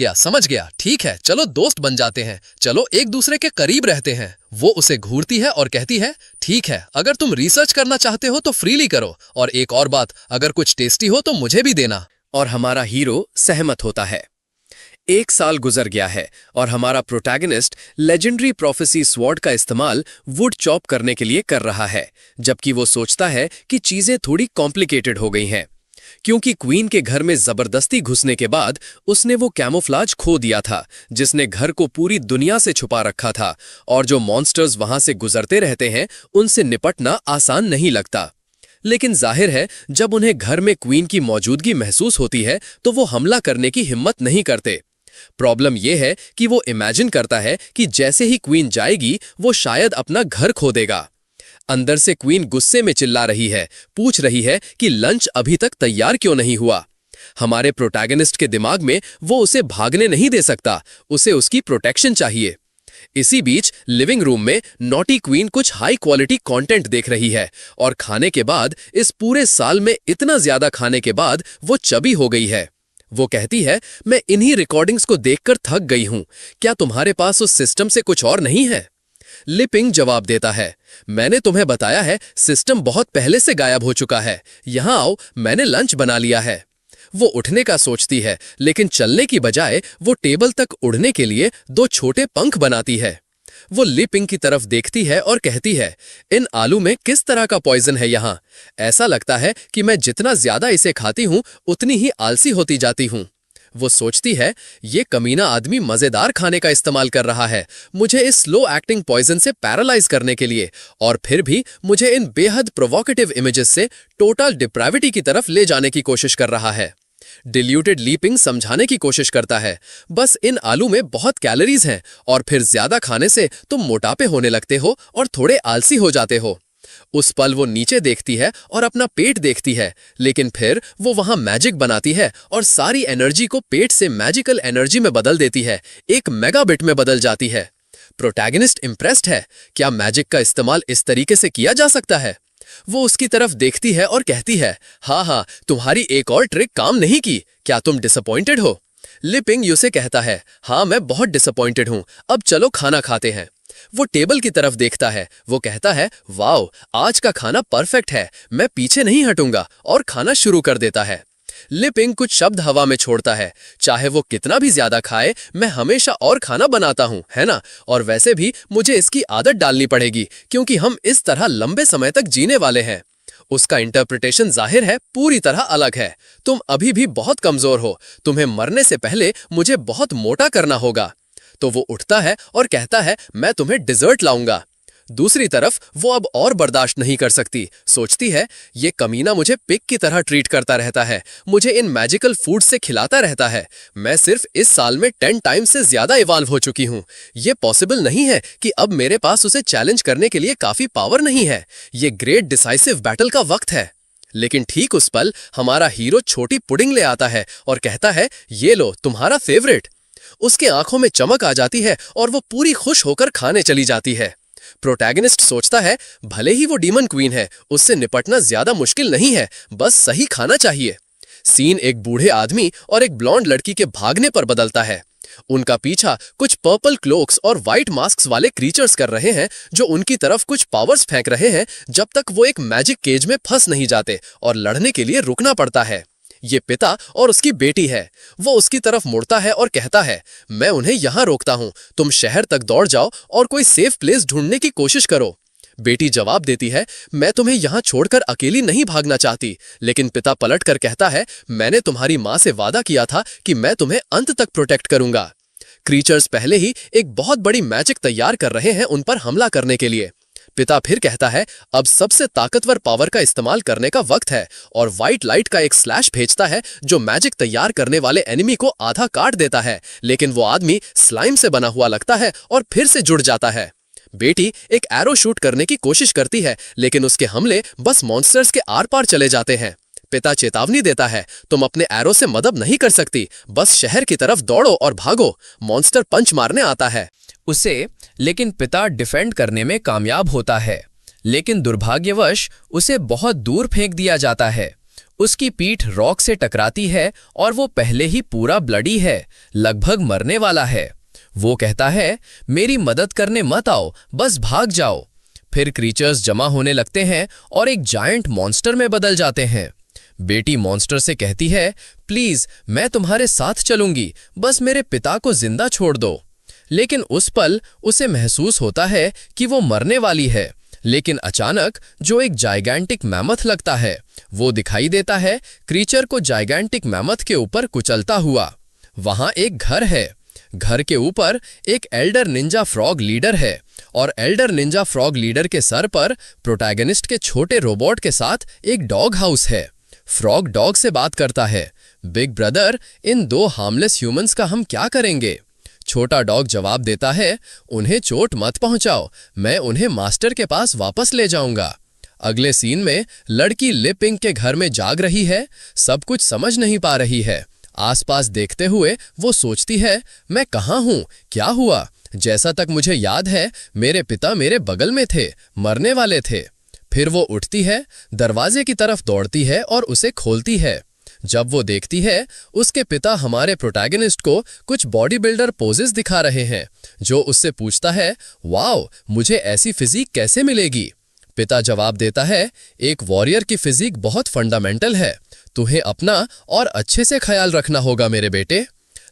गया, ठीक है, चलो दोस्त बन जाते हैं, चलो एक दूसरे के करीब रहते हैं। वो उसे घूरती है और कहती है, ठीक है, अगर तुम रिसर्च करना चाहते हो तो फ्रीली करो, और एक और बात, अगर कुछ टेस्टी हो तो मुझे भी देना। और हमारा हीरो सहमत होता है। 1 साल गुजर गया है और हमारा प्रोटैगनिस्ट लेजेंडरी प्रोफेसी स्वॉर्ड का इस्तेमाल वुड चॉप करने के लिए कर रहा है, जबकि वो सोचता है कि चीजें थोड़ी कॉम्प्लिकेटेड हो गई हैं। क्योंकि क्वीन के घर में जबरदस्ती घुसने के बाद उसने वो कैमोफ्लाज खो दिया था जिसने घर को पूरी दुनिया से छुपा रखा था, और जो मॉन्स्टर्स वहां से गुजरते रहते हैं उनसे निपटना आसान नहीं लगता। लेकिन जाहिर है जब उन्हें घर में क्वीन की मौजूदगी महसूस होती है तो वो हमला करने की हिम्मत नहीं करते। प्रॉब्लम यह है कि वो इमेजिन करता है कि जैसे ही क्वीन जाएगी वो शायद अपना घर खो देगा। अंदर से क्वीन गुस्से में चिल्ला रही है, पूछ रही है कि लंच अभी तक तैयार क्यों नहीं हुआ। हमारे प्रोटैगनिस्ट के दिमाग में वो उसे भागने नहीं दे सकता, उसे उसकी प्रोटेक्शन चाहिए। इसी बीच लिविंग रूम में नॉटी क्वीन कुछ हाई क्वालिटी कंटेंट देख रही है और खाने के बाद, इस पूरे साल में इतना ज्यादा खाने के बाद वो चबी हो गई है। वो कहती है, मैं इन्हीं रिकॉर्डिंग्स को देखकर थक गई हूं, क्या तुम्हारे पास उस सिस्टम से कुछ और नहीं है? लिपिंग जवाब देता है, मैंने तुम्हें बताया है सिस्टम बहुत पहले से गायब हो चुका है। यहाँ आओ, मैंने लंच बना लिया है। वो उठने का सोचती है, लेकिन चलने की बजाय वो टेबल तक उड़ने के लिए 2 छोटे पंख बनाती है। वो लिपिंग की तरफ देखती है और कहती है, इन आलू में किस तरह का पॉइजन है यहाँ? ऐसा लगता है कि मैं जितना ज्यादा इसे खाती हूँ उतनी ही आलसी होती जाती हूँ। वो सोचती है, ये कमीना आदमी मजेदार खाने का इस्तेमाल कर रहा है मुझे इस स्लो एक्टिंग पॉइजन से पैरालाइज करने के लिए, और फिर भी मुझे इन बेहद प्रोवोकेटिव इमेजेस से टोटल डिप्राविटी की तरफ ले जाने की कोशिश कर रहा है। डिल्यूटेड लीपिंग समझाने की कोशिश करता है, बस इन आलू में बहुत कैलोरीज हैं और फिर ज्यादा खाने से तुम मोटापे होने लगते हो और थोड़े आलसी हो जाते हो। उस पल वो नीचे देखती है और अपना पेट देखती है, लेकिन फिर वो वहां मैजिक बनाती है और सारी एनर्जी को पेट से मैजिकल एनर्जी में बदल देती है, एक मेगाबिट में बदल जाती है। प्रोटैगनिस्ट इम्प्रेस्ड है, क्या मैजिक का इस्तेमाल इस तरीके से किया जा सकता है? वो उसकी तरफ देखती है और कहती है, हाँ, तुम्हारी एक और ट्रिक काम नहीं की, क्या तुम डिसअपॉइंटेड हो? लिपिंग उसे कहता है, हाँ मैं बहुत डिसअपॉइंटेड हूं, अब चलो खाना खाते हैं। वो टेबल की तरफ देखता है, वो कहता है, वाओ, आज का खाना परफेक्ट है, मैं पीछे नहीं हटूंगा, और खाना शुरू कर देता है। लिपिंग कुछ शब्द हवा में छोड़ता है, चाहे वो कितना भी ज्यादा खाए, मैं हमेशा और खाना बनाता हूं, है ना? और वैसे भी मुझे इसकी आदत डालनी पड़ेगी, क्योंकि हम इस तरह लंबे समय तक जीने वाले हैं। उसका इंटरप्रिटेशन जाहिर है पूरी तरह अलग है। तुम अभी भी बहुत कमजोर हो, तुम्हें मरने से पहले मुझे बहुत मोटा करना होगा। तो वो उठता है और कहता है, मैं तुम्हें डिजर्ट लाऊंगा। दूसरी तरफ वो अब और बर्दाश्त नहीं कर सकती, सोचती है, ये कमीना मुझे पिग की तरह ट्रीट करता रहता है, मुझे इन मैजिकल फूड से खिलाता रहता है। मैं सिर्फ इस साल में 10 टाइम्स से ज्यादा इवॉल्व हो चुकी हूँ। ये पॉसिबल नहीं है कि अब मेरे पास उसे चैलेंज करने के लिए काफी पावर नहीं है। ये ग्रेट डिसाइसिव बैटल का वक्त है। लेकिन ठीक उस पल हमारा हीरो छोटी पुडिंग ले आता है और कहता है, ये लो तुम्हारा फेवरेट। उसके आंखों में चमक आ जाती है और वो पूरी खुश होकर खाने चली जाती है। प्रोटैगनिस्ट सोचता है, भले ही वो डीमन क्वीन है, उससे निपटना ज्यादा मुश्किल नहीं है, बस सही खाना चाहिए। सीन एक बूढ़े आदमी और एक ब्लॉन्ड लड़की के भागने पर बदलता है। उनका पीछा कुछ पर्पल क्लोक्स और व्हाइट मास्क्स वाले क्रीचर्स कर रहे हैं, जो उनकी तरफ कुछ पावर्स फेंक रहे हैं जब तक वो एक मैजिक केज में फंस नहीं जाते और लड़ने के लिए रुकना पड़ता है। ये पिता और उसकी बेटी है। वो उसकी तरफ मुड़ता है और कहता है, मैं उन्हें यहाँ रोकता हूँ, तुम शहर तक दौड़ जाओ और कोई सेफ प्लेस ढूंढने की कोशिश करो। बेटी जवाब देती है, मैं तुम्हें यहाँ छोड़कर अकेली नहीं भागना चाहती। लेकिन पिता पलटकर कहता है, मैंने तुम्हारी माँ से वादा किया था कि मैं तुम्हें अंत तक प्रोटेक्ट करूंगा। क्रीचर्स पहले ही एक बहुत बड़ी मैजिक तैयार कर रहे हैं उन पर हमला करने के लिए। पिता फिर कहता है, अब सबसे ताकतवर पावर का इस्तेमाल करने का वक्त है, और व्हाइट लाइट का एक स्लैश भेजता है जो मैजिक तैयार करने वाले एनिमी को आधा काट देता है। लेकिन वो आदमी स्लाइम से बना हुआ लगता है और फिर से जुड़ जाता है। बेटी एक एरो शूट करने की कोशिश करती है, लेकिन उसके हमले बस मॉन्स्टर्स के आर पार चले जाते हैं। पिता चेतावनी देता है, तुम अपने एरो से मदद नहीं कर सकती, बस शहर की तरफ दौड़ो और भागो, मॉन्स्टर पंच मारने आता है उसे। लेकिन पिता डिफेंड करने में कामयाब होता है, लेकिन दुर्भाग्यवश उसे बहुत दूर फेंक दिया जाता है। उसकी पीठ रॉक से टकराती है और वो पहले ही पूरा ब्लडी है, लगभग मरने वाला है। वो कहता है, मेरी मदद करने मत आओ, बस भाग जाओ। फिर क्रीचर्स जमा होने लगते हैं और एक जायंट मॉन्स्टर में बदल जाते हैं। बेटी मॉन्स्टर से कहती है, प्लीज मैं तुम्हारे साथ चलूंगी, बस मेरे पिता को जिंदा छोड़ दो। लेकिन उस पल उसे महसूस होता है कि वो मरने वाली है। लेकिन अचानक जो एक जाइगैंटिक मैमथ लगता है वो दिखाई देता है, क्रीचर को जाइगैंटिक मैमथ के ऊपर कुचलता हुआ। वहां एक घर है। घर के ऊपर एक एल्डर निंजा फ्रॉग लीडर है, और एल्डर निंजा फ्रॉग लीडर के सर पर प्रोटैगनिस्ट के छोटे रोबोट के साथ एक डॉग हाउस है। फ्रॉग डॉग से बात करता है, बिग ब्रदर, इन 2 हार्मलेस ह्यूमंस का हम क्या करेंगे? छोटा डॉग जवाब देता है, उन्हें चोट मत पहुंचाओ, मैं उन्हें मास्टर के पास वापस ले जाऊंगा। अगले सीन में लड़की लिपिंग के घर में जाग रही है, सब कुछ समझ नहीं पा रही है। आसपास देखते हुए वो सोचती है, मैं कहाँ हूँ, क्या हुआ? जैसा तक मुझे याद है मेरे पिता मेरे बगल में थे, मरने वाले थे। फिर वो उठती है, दरवाजे की तरफ दौड़ती है और उसे खोलती है। जब वो देखती है उसके पिता हमारे प्रोटैगनिस्ट को कुछ बॉडी बिल्डर पोजेस दिखा रहे हैं, जो उससे पूछता है, वाओ, मुझे ऐसी फिजिक कैसे मिलेगी? पिता जवाब देता है, एक वॉरियर की फिजिक बहुत फंडामेंटल है, तुम्हें अपना और अच्छे से ख्याल रखना होगा मेरे बेटे।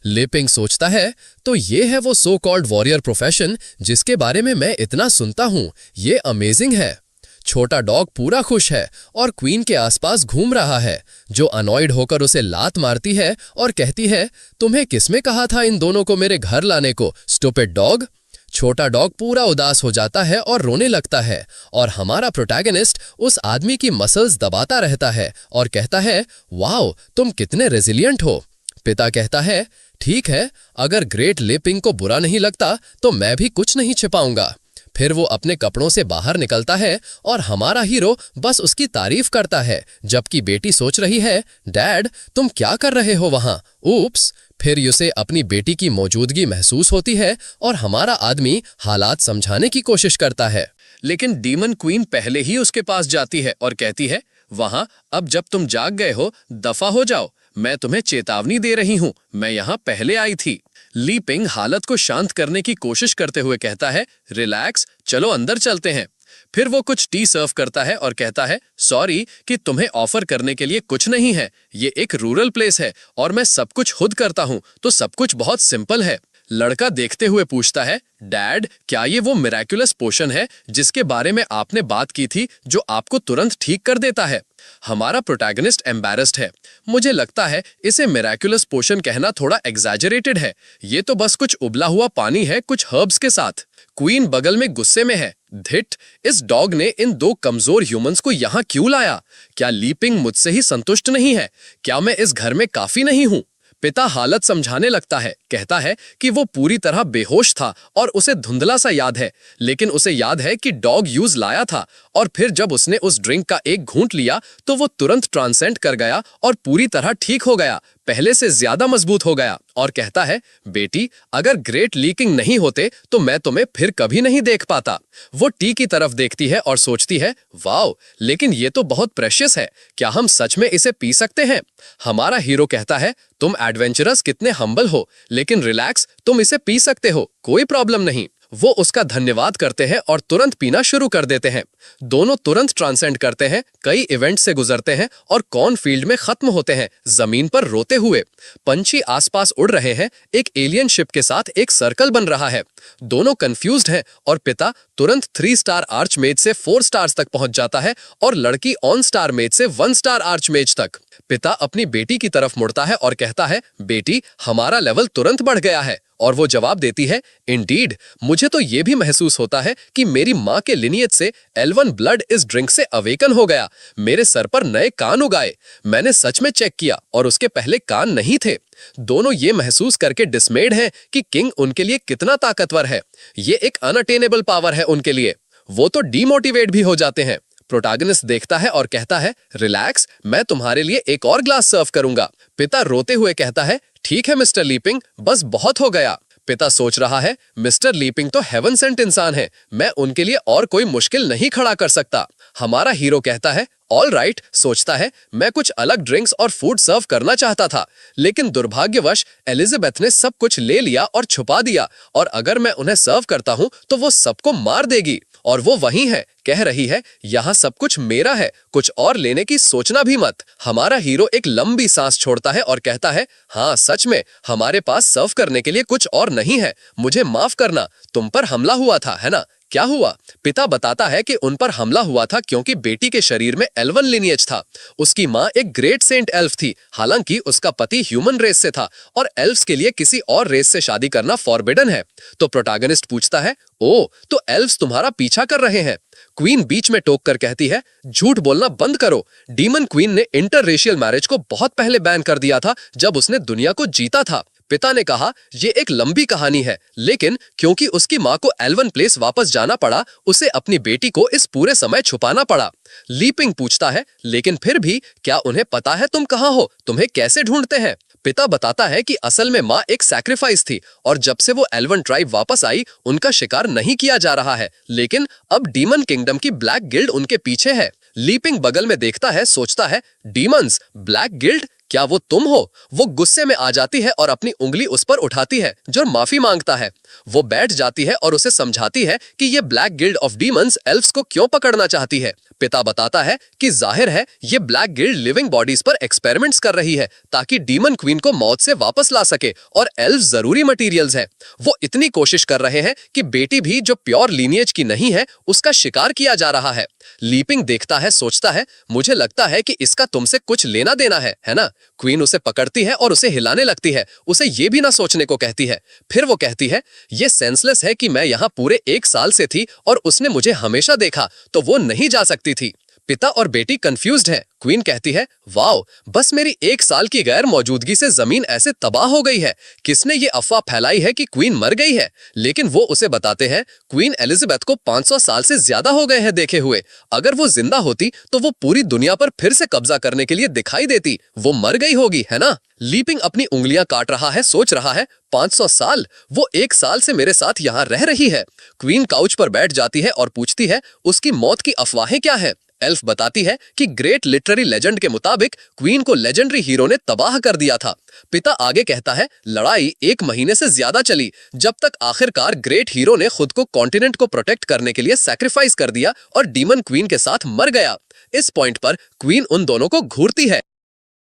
लिपिंग सोचता है, तो ये है वो सो कॉल्ड वॉरियर प्रोफेशन जिसके बारे में मैं इतना सुनता हूँ, ये अमेजिंग है। छोटा डॉग पूरा खुश है और क्वीन के आसपास घूम रहा है, जो अनॉयड होकर उसे लात मारती है और कहती है, तुम्हें किसमें कहा था इन दोनों को मेरे घर लाने को, स्टूपिड डॉग? छोटा डॉग पूरा उदास हो जाता है और रोने लगता है और हमारा प्रोटैगनिस्ट उस आदमी की मसल्स दबाता रहता है और कहता है, वाओ, तुम कितने रेजिलिएंट हो। पिता कहता है, ठीक है, अगर ग्रेट लिपिंग को बुरा नहीं लगता तो मैं भी कुछ नहीं छिपाऊंगा। फिर वो अपने कपड़ों से बाहर निकलता है और हमारा हीरो बस उसकी तारीफ करता है, जबकि बेटी सोच रही है, डैड, तुम क्या कर रहे हो वहां? ऊप्स। फिर उसे अपनी बेटी की मौजूदगी महसूस होती है और हमारा आदमी हालात समझाने की कोशिश करता है। लेकिन डीमन क्वीन पहले ही उसके पास जाती है और कहती है, वहां अब जब तुम जाग गए हो, दफा हो जाओ, मैं तुम्हें चेतावनी दे रही हूं, मैं यहां पहले आई थी। लीपिंग हालत को शांत करने की कोशिश करते हुए कहता है, रिलैक्स, चलो अंदर चलते हैं। फिर वो कुछ टी सर्व करता है और कहता है, सॉरी कि तुम्हें ऑफर करने के लिए कुछ नहीं है, ये एक रूरल प्लेस है और मैं सब कुछ खुद करता हूं, तो सब कुछ बहुत सिंपल है। लड़का देखते हुए पूछता है, डैड, क्या ये वो मिरेक्युलस पोशन है जिसके बारे में आपने बात की थी, जो आपको तुरंत ठीक कर देता है? हमारा प्रोटैगनिस्ट एम्बैरेस्ड है। मुझे लगता है इसे मिरेक्युलस पोशन कहना थोड़ा एग्जैजरेटेड है, ये तो बस कुछ उबला हुआ पानी है कुछ हर्ब्स के साथ। क्वीन बगल में गुस्से में है, धिट, इस डॉग ने इन दो कमजोर ह्यूमंस को यहाँ क्यों लाया? क्या लीपिंग मुझसे ही संतुष्ट नहीं है? क्या मैं इस घर में काफी नहीं हूँ? पिता हालत समझाने लगता है, कहता है कि वो पूरी तरह बेहोश था और उसे धुंधला सा याद है, लेकिन उसे याद है कि डॉग यूज लाया था और फिर जब उसने उस ड्रिंक का एक घूंट लिया तो वो तुरंत ट्रांसेंड कर गया और पूरी तरह ठीक हो गया, पहले से ज्यादा मजबूत हो गया। और कहता है, बेटी, अगर ग्रेट लीकिंग नहीं होते तो मैं तुम्हें फिर कभी नहीं देख पाता। वो टी की तरफ देखती है और सोचती है, वाओ, लेकिन ये तो बहुत प्रेशियस है, क्या हम सच में इसे पी सकते हैं? हमारा हीरो कहता है, तुम एडवेंचरस कितने हम्बल हो, लेकिन रिलैक्स, तुम इसे पी सकते हो, कोई प्रॉब्लम नहीं। वो उसका धन्यवाद करते हैं और तुरंत पीना शुरू कर देते हैं। दोनों तुरंत ट्रांसेंड करते हैं, कई इवेंट से गुजरते हैं और कॉर्नफील्ड में खत्म होते हैं, जमीन पर रोते हुए। पंछी आसपास उड़ रहे हैं, एक एलियन शिप के साथ एक सर्कल बन रहा है। दोनों कंफ्यूज्ड हैं और पिता तुरंत 3 स्टार आर्चमेज से 4 स्टार्स तक पहुंच जाता है और लड़की ऑन स्टार मेज से 1 स्टार आर्चमेज तक। पिता अपनी बेटी की तरफ मुड़ता है और कहता है, बेटी, हमारा लेवल तुरंत बढ़ गया है। और वो जवाब देती है, इंडीड, मुझे तो ये भी महसूस होता है कि मेरी माँ के लिनियज से एल्वन ब्लड इस ड्रिंक से अवेकन हो गया। मेरे सर पर नए कान उगाए। मैंने सच में चेक किया और उसके पहले कान नहीं थे। दोनों ये महसूस करके डिसमेड हैं कि किंग उनके लिए कितना ताकतवर है। ये एक अनअटेनेबल पावर है उनके लिए। वो तो डीमोटिवेट भी हो जाते हैं। प्रोटैगनिस्ट देखता है और कहता है, रिलैक्स, मैं तुम्हारे लिए एक और ग्लास सर्व करूंगा। पिता रोते हुए कहता है, ठीक है मिस्टर लीपिंग, बस बहुत हो गया। पिता सोच रहा है, मिस्टर लीपिंग तो हेवन सेंट इंसान है, मैं उनके लिए और कोई मुश्किल नहीं खड़ा कर सकता। हमारा हीरो कहता है, ऑल राइट, सोचता है, मैं कुछ अलग ड्रिंक्स और फूड सर्व करना चाहता था, लेकिन दुर्भाग्यवश एलिजाबेथ ने सब कुछ ले लिया और छुपा दिया, और अगर मैं उन्हें सर्व करता हूं तो वो सबको मार देगी। और वो वहीं है, कह रही है, यहाँ सब कुछ मेरा है, कुछ और लेने की सोचना भी मत। हमारा हीरो एक लंबी सांस छोड़ता है और कहता है, हाँ सच में, हमारे पास सर्व करने के लिए कुछ और नहीं है, मुझे माफ करना, तुम पर हमला हुआ था, है ना? क्या हुआ? पिता बताता है कि उन पर हमला हुआ था क्योंकि बेटी के शरीर में एल्वन लिनियज था। उसकी माँ एक ग्रेट सेंट एल्फ थी, हालांकि उसका पति ह्यूमन रेस से था और एल्फ्स के लिए किसी और रेस से शादी करना फॉरबिडन है। तो प्रोटैगनिस्ट पूछता है, ओ, तो एल्फ्स तुम्हारा पीछा कर रहे हैं? क्वीन बीच में टोक कर कहती है, झूठ बोलना बंद करो। डीमन क्वीन ने इंटररेशियल मैरिज को बहुत पहले बैन कर दिया था, जब उसने दुनिया को जीता था। पिता ने कहा, ये एक लंबी कहानी है, लेकिन क्योंकि उसकी माँ को एल्वन प्लेस वापस जाना पड़ा, उसे अपनी बेटी को इस पूरे समय छुपाना पड़ा। लीपिंग पूछता है, लेकिन फिर भी क्या उन्हें पता है तुम कहाँ हो? तुम्हें कैसे ढूंढते हैं? पिता बताता है कि असल में माँ एक सैक्रिफाइस थी और जब से वो एल्वन ट्राइब वापस आई, उनका शिकार नहीं किया जा रहा है, लेकिन अब डीमन किंगडम की ब्लैक गिल्ड उनके पीछे है। लीपिंग बगल में देखता है, सोचता है, डीमंस, ब्लैक गिल्ड, क्या वो तुम हो? वो गुस्से में आ जाती है और अपनी उंगली उस पर उठाती है जो माफी मांगता है। वो बैठ जाती है और उसे समझाती है कि ये black guild of demons elves को क्यों पकड़ना चाहती है। पिता बताता है कि जाहिर है ये ब्लैक गिल्ड लिविंग बॉडीज पर एक्सपेरिमेंट्स कर रही है ताकि डीमन क्वीन को मौत से वापस ला सके, और एल्व्स जरूरी मटेरियल्स है। वो इतनी कोशिश कर रहे हैं कि बेटी भी जो प्योर लीनिएज की नहीं है उसका शिकार किया जा रहा है। लीपिंग देखता है, सोचता है मुझे लगता है कि इसका तुमसे कुछ लेना देना है ना? क्वीन उसे पकड़ती है और उसे हिलाने लगती है, उसे ये भी ना सोचने को कहती है। फिर वो कहती है ये सेंसलेस है कि मैं यहाँ पूरे 1 साल से थी और उसने मुझे हमेशा देखा, तो वो नहीं जा सकती थी। पिता और बेटी कंफ्यूज्ड हैं। क्वीन कहती है वाओ, बस मेरी 1 साल की गैर मौजूदगी से जमीन ऐसे तबाह हो गई है। किसने ये अफवाह फैलाई है कि क्वीन मर गई है? लेकिन वो उसे बताते हैं क्वीन एलिजाबेथ को 500 साल से ज्यादा हो गए हैं देखे हुए। अगर वो जिंदा होती तो वो पूरी दुनिया पर फिर से कब्जा करने के लिए दिखाई देती। वो मर गई होगी, है ना? लीपिंग अपनी उंगलियां काट रहा है, सोच रहा है 500 साल, वो 1 साल से मेरे साथ यहाँ रह रही है। क्वीन काउच पर बैठ जाती है और पूछती है उसकी मौत की अफवाहें क्या है। एल्फ बताती है कि ग्रेट लिटरेरी लेजेंड के मुताबिक क्वीन को लेजेंडरी हीरो ने तबाह कर दिया था। पिता आगे कहता है लड़ाई 1 महीने से ज्यादा चली, जब तक आखिरकार ग्रेट हीरो ने खुद को कॉन्टिनेंट को प्रोटेक्ट करने के लिए सैक्रिफाइस कर दिया और डीमन क्वीन के साथ मर गया। इस पॉइंट पर क्वीन उन दोनों को घूरती है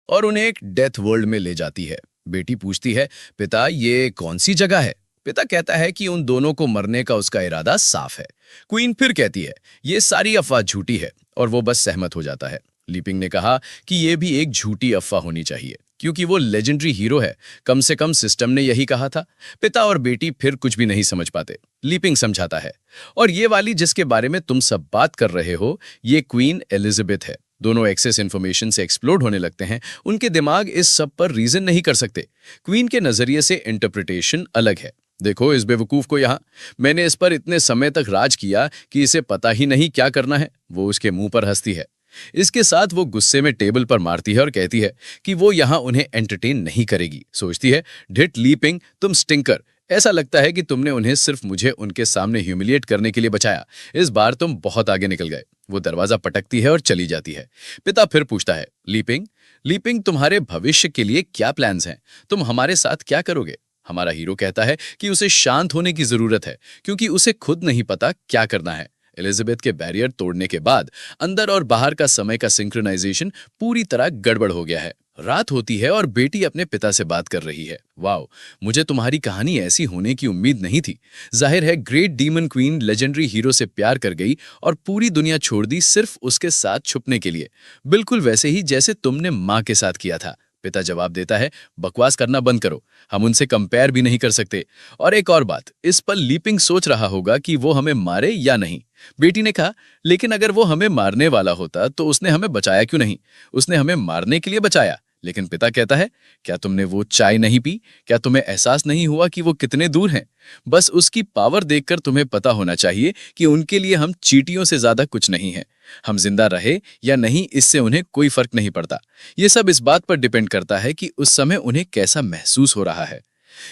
और उन्हें एक डेथ वर्ल्ड में ले जाती है। बेटी पूछती है पिता ये कौन सी जगह है? पिता कहता है कि उन दोनों को मरने का उसका इरादा साफ है। क्वीन फिर कहती है ये सारी अफवाह झूठी है और वो बस सहमत हो जाता है। लीपिंग ने कहा कि ये भी एक झूठी अफवाह होनी चाहिए क्योंकि वो लेजेंडरी हीरो है, कम से कम सिस्टम ने यही कहा था। पिता और बेटी फिर कुछ भी नहीं समझ पाते। लीपिंग समझाता है और ये वाली जिसके बारे में तुम सब बात कर रहे हो ये क्वीन एलिजाबेथ है। दोनों एक्सेस इन्फॉर्मेशन से एक्सप्लोड होने लगते हैं। उनके दिमाग इस सब पर रीजन नहीं कर सकते। क्वीन के नजरिए से इंटरप्रिटेशन अलग है। देखो इस बेवकूफ को यहाँ, मैंने इस पर इतने समय तक राज किया कि इसे पता ही नहीं क्या करना है। वो उसके मुंह पर हंसती है। इसके साथ वो गुस्से में टेबल पर मारती है और कहती है कि वो यहाँ उन्हें एंटरटेन नहीं करेगी। सोचती है ढिट लीपिंग, तुम स्टिंकर। ऐसा लगता है कि तुमने उन्हें सिर्फ मुझे उनके सामने ह्यूमिलिएट करने के लिए बचाया। इस बार तुम बहुत आगे निकल गए। वो दरवाजा पटकती है और चली जाती है। पिता फिर पूछता है लीपिंग तुम्हारे भविष्य के लिए क्या प्लान्स हैं? तुम हमारे साथ क्या करोगे? हमारा हीरो कहता है कि उसे शांत होने की जरूरत है क्योंकि उसे खुद नहीं पता क्या करना है। एलिजाबेथ के बैरियर तोड़ने के बाद अंदर और बाहर का समय का सिंक्रोनाइजेशन पूरी तरह गड़बड़ हो गया है। रात होती है और बेटी अपने पिता से बात कर रही है। वाओ, मुझे तुम्हारी कहानी ऐसी होने की उम्मीद नहीं थी। जाहिर है great demon queen legendary hero से प्यार कर गई और पूरी दुनिया छोड़ दी सिर्फ उसके साथ छुपने के लिए, बिल्कुल वैसे ही जैसे तुमने माँ के साथ किया था। पिता जवाब देता है बकवास करना बंद करो, हम उनसे कंपेयर भी नहीं कर सकते। और एक और बात, इस पर लीपिंग सोच रहा होगा कि वो हमें मारे या नहीं। बेटी ने कहा लेकिन अगर वो हमें मारने वाला होता तो उसने हमें बचाया क्यों नहीं? उसने हमें मारने के लिए बचाया। लेकिन पिता कहता है क्या तुमने वो चाय नहीं पी? क्या तुम्हें एहसास नहीं हुआ कि वो कितने दूर हैं? बस उसकी पावर देखकर तुम्हें पता होना चाहिए कि उनके लिए हम चींटियों से ज्यादा कुछ नहीं है। हम जिंदा रहे या नहीं इससे उन्हें कोई फर्क नहीं पड़ता। ये सब इस बात पर डिपेंड करता है कि उस समय उन्हें कैसा महसूस हो रहा है।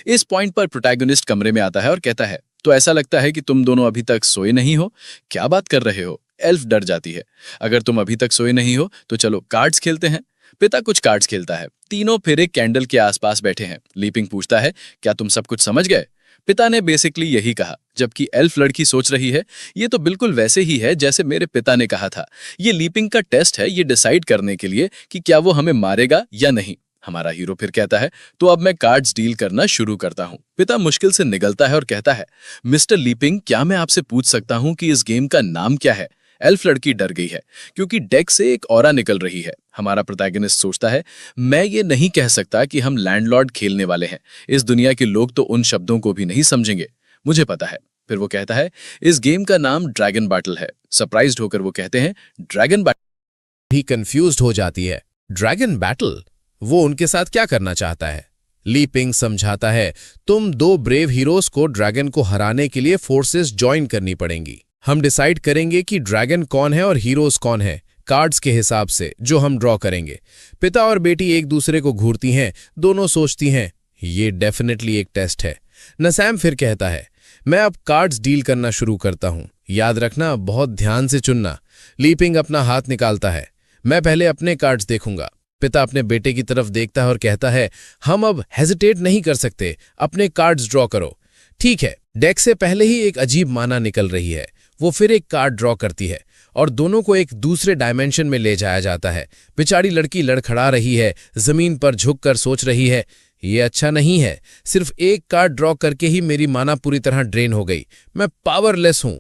इस पॉइंट पर प्रोटैगनिस्ट कमरे में आता है और कहता है तो ऐसा लगता है कि तुम दोनों अभी तक सोए नहीं हो। क्या बात कर रहे हो? एल्फ डर जाती है। अगर तुम अभी तक सोए नहीं हो तो चलो कार्ड्स खेलते हैं। पिता कुछ कार्ड्स खेलता है। तीनों फिर एक कैंडल के आसपास बैठे हैं। लीपिंग पूछता है क्या तुम सब कुछ समझ गए? पिता ने बेसिकली यही कहा, जबकि एल्फ लड़की सोच रही है ये तो बिल्कुल वैसे ही है जैसे मेरे पिता ने कहा था। ये लीपिंग का टेस्ट है, ये डिसाइड करने के लिए कि क्या वो हमें मारेगा या नहीं। हमारा हीरो फिर कहता है तो अब मैं कार्ड्स डील करना शुरू करता हूं। पिता मुश्किल से निगलता है और कहता है मिस्टर लीपिंग, क्या मैं आपसे पूछ सकता हूं कि इस गेम का नाम क्या है? एल्फ लड़की डर गई है क्योंकि डेक से एक ऑरा निकल रही है। हमारा प्रोटैगनिस्ट सोचता है मैं ये नहीं कह सकता कि हम लैंडलॉर्ड खेलने वाले हैं। इस दुनिया के लोग तो उन शब्दों को भी नहीं समझेंगे, मुझे पता है। फिर वो कहता है इस गेम का नाम ड्रैगन बैटल है। सरप्राइज्ड होकर वो कहते हैं ड्रैगन बैटल। भी कंफ्यूज्ड हो जाती है। ड्रैगन बैटल, वो उनके साथ क्या करना चाहता है? लीपिंग समझाता है तुम 2 ब्रेव हीरोज को ड्रैगन को हराने के लिए फोर्सेस ज्वाइन करनी पड़ेंगी। हम डिसाइड करेंगे कि ड्रैगन कौन है और हीरोज कौन है कार्ड्स के हिसाब से जो हम ड्रॉ करेंगे। पिता और बेटी एक दूसरे को घूरती हैं। दोनों सोचती हैं ये डेफिनेटली एक टेस्ट है। नसैम फिर कहता है मैं अब कार्ड्स डील करना शुरू करता हूं, याद रखना बहुत ध्यान से चुनना। लीपिंग अपना हाथ निकालता है मैं पहले अपने कार्ड्स देखूंगा। पिता अपने बेटे की तरफ देखता है और कहता है, हम अब हेजिटेट नहीं कर सकते, अपने कार्ड्स ड्रॉ करो। ठीक है। डेक से पहले ही एक अजीब माना निकल रही है। वो फिर एक कार्ड ड्रॉ करती है और दोनों को एक दूसरे डायमेंशन में ले जाया जाता है। बेचारी लड़की लड़खड़ा रही है, जमीन पर झुककर सोच रही है, ये अच्छा नहीं है। सिर्फ एक कार्ड ड्रॉ करके ही मेरी माना पूरी तरह ड्रेन हो गई। मैं पावरलेस हूं।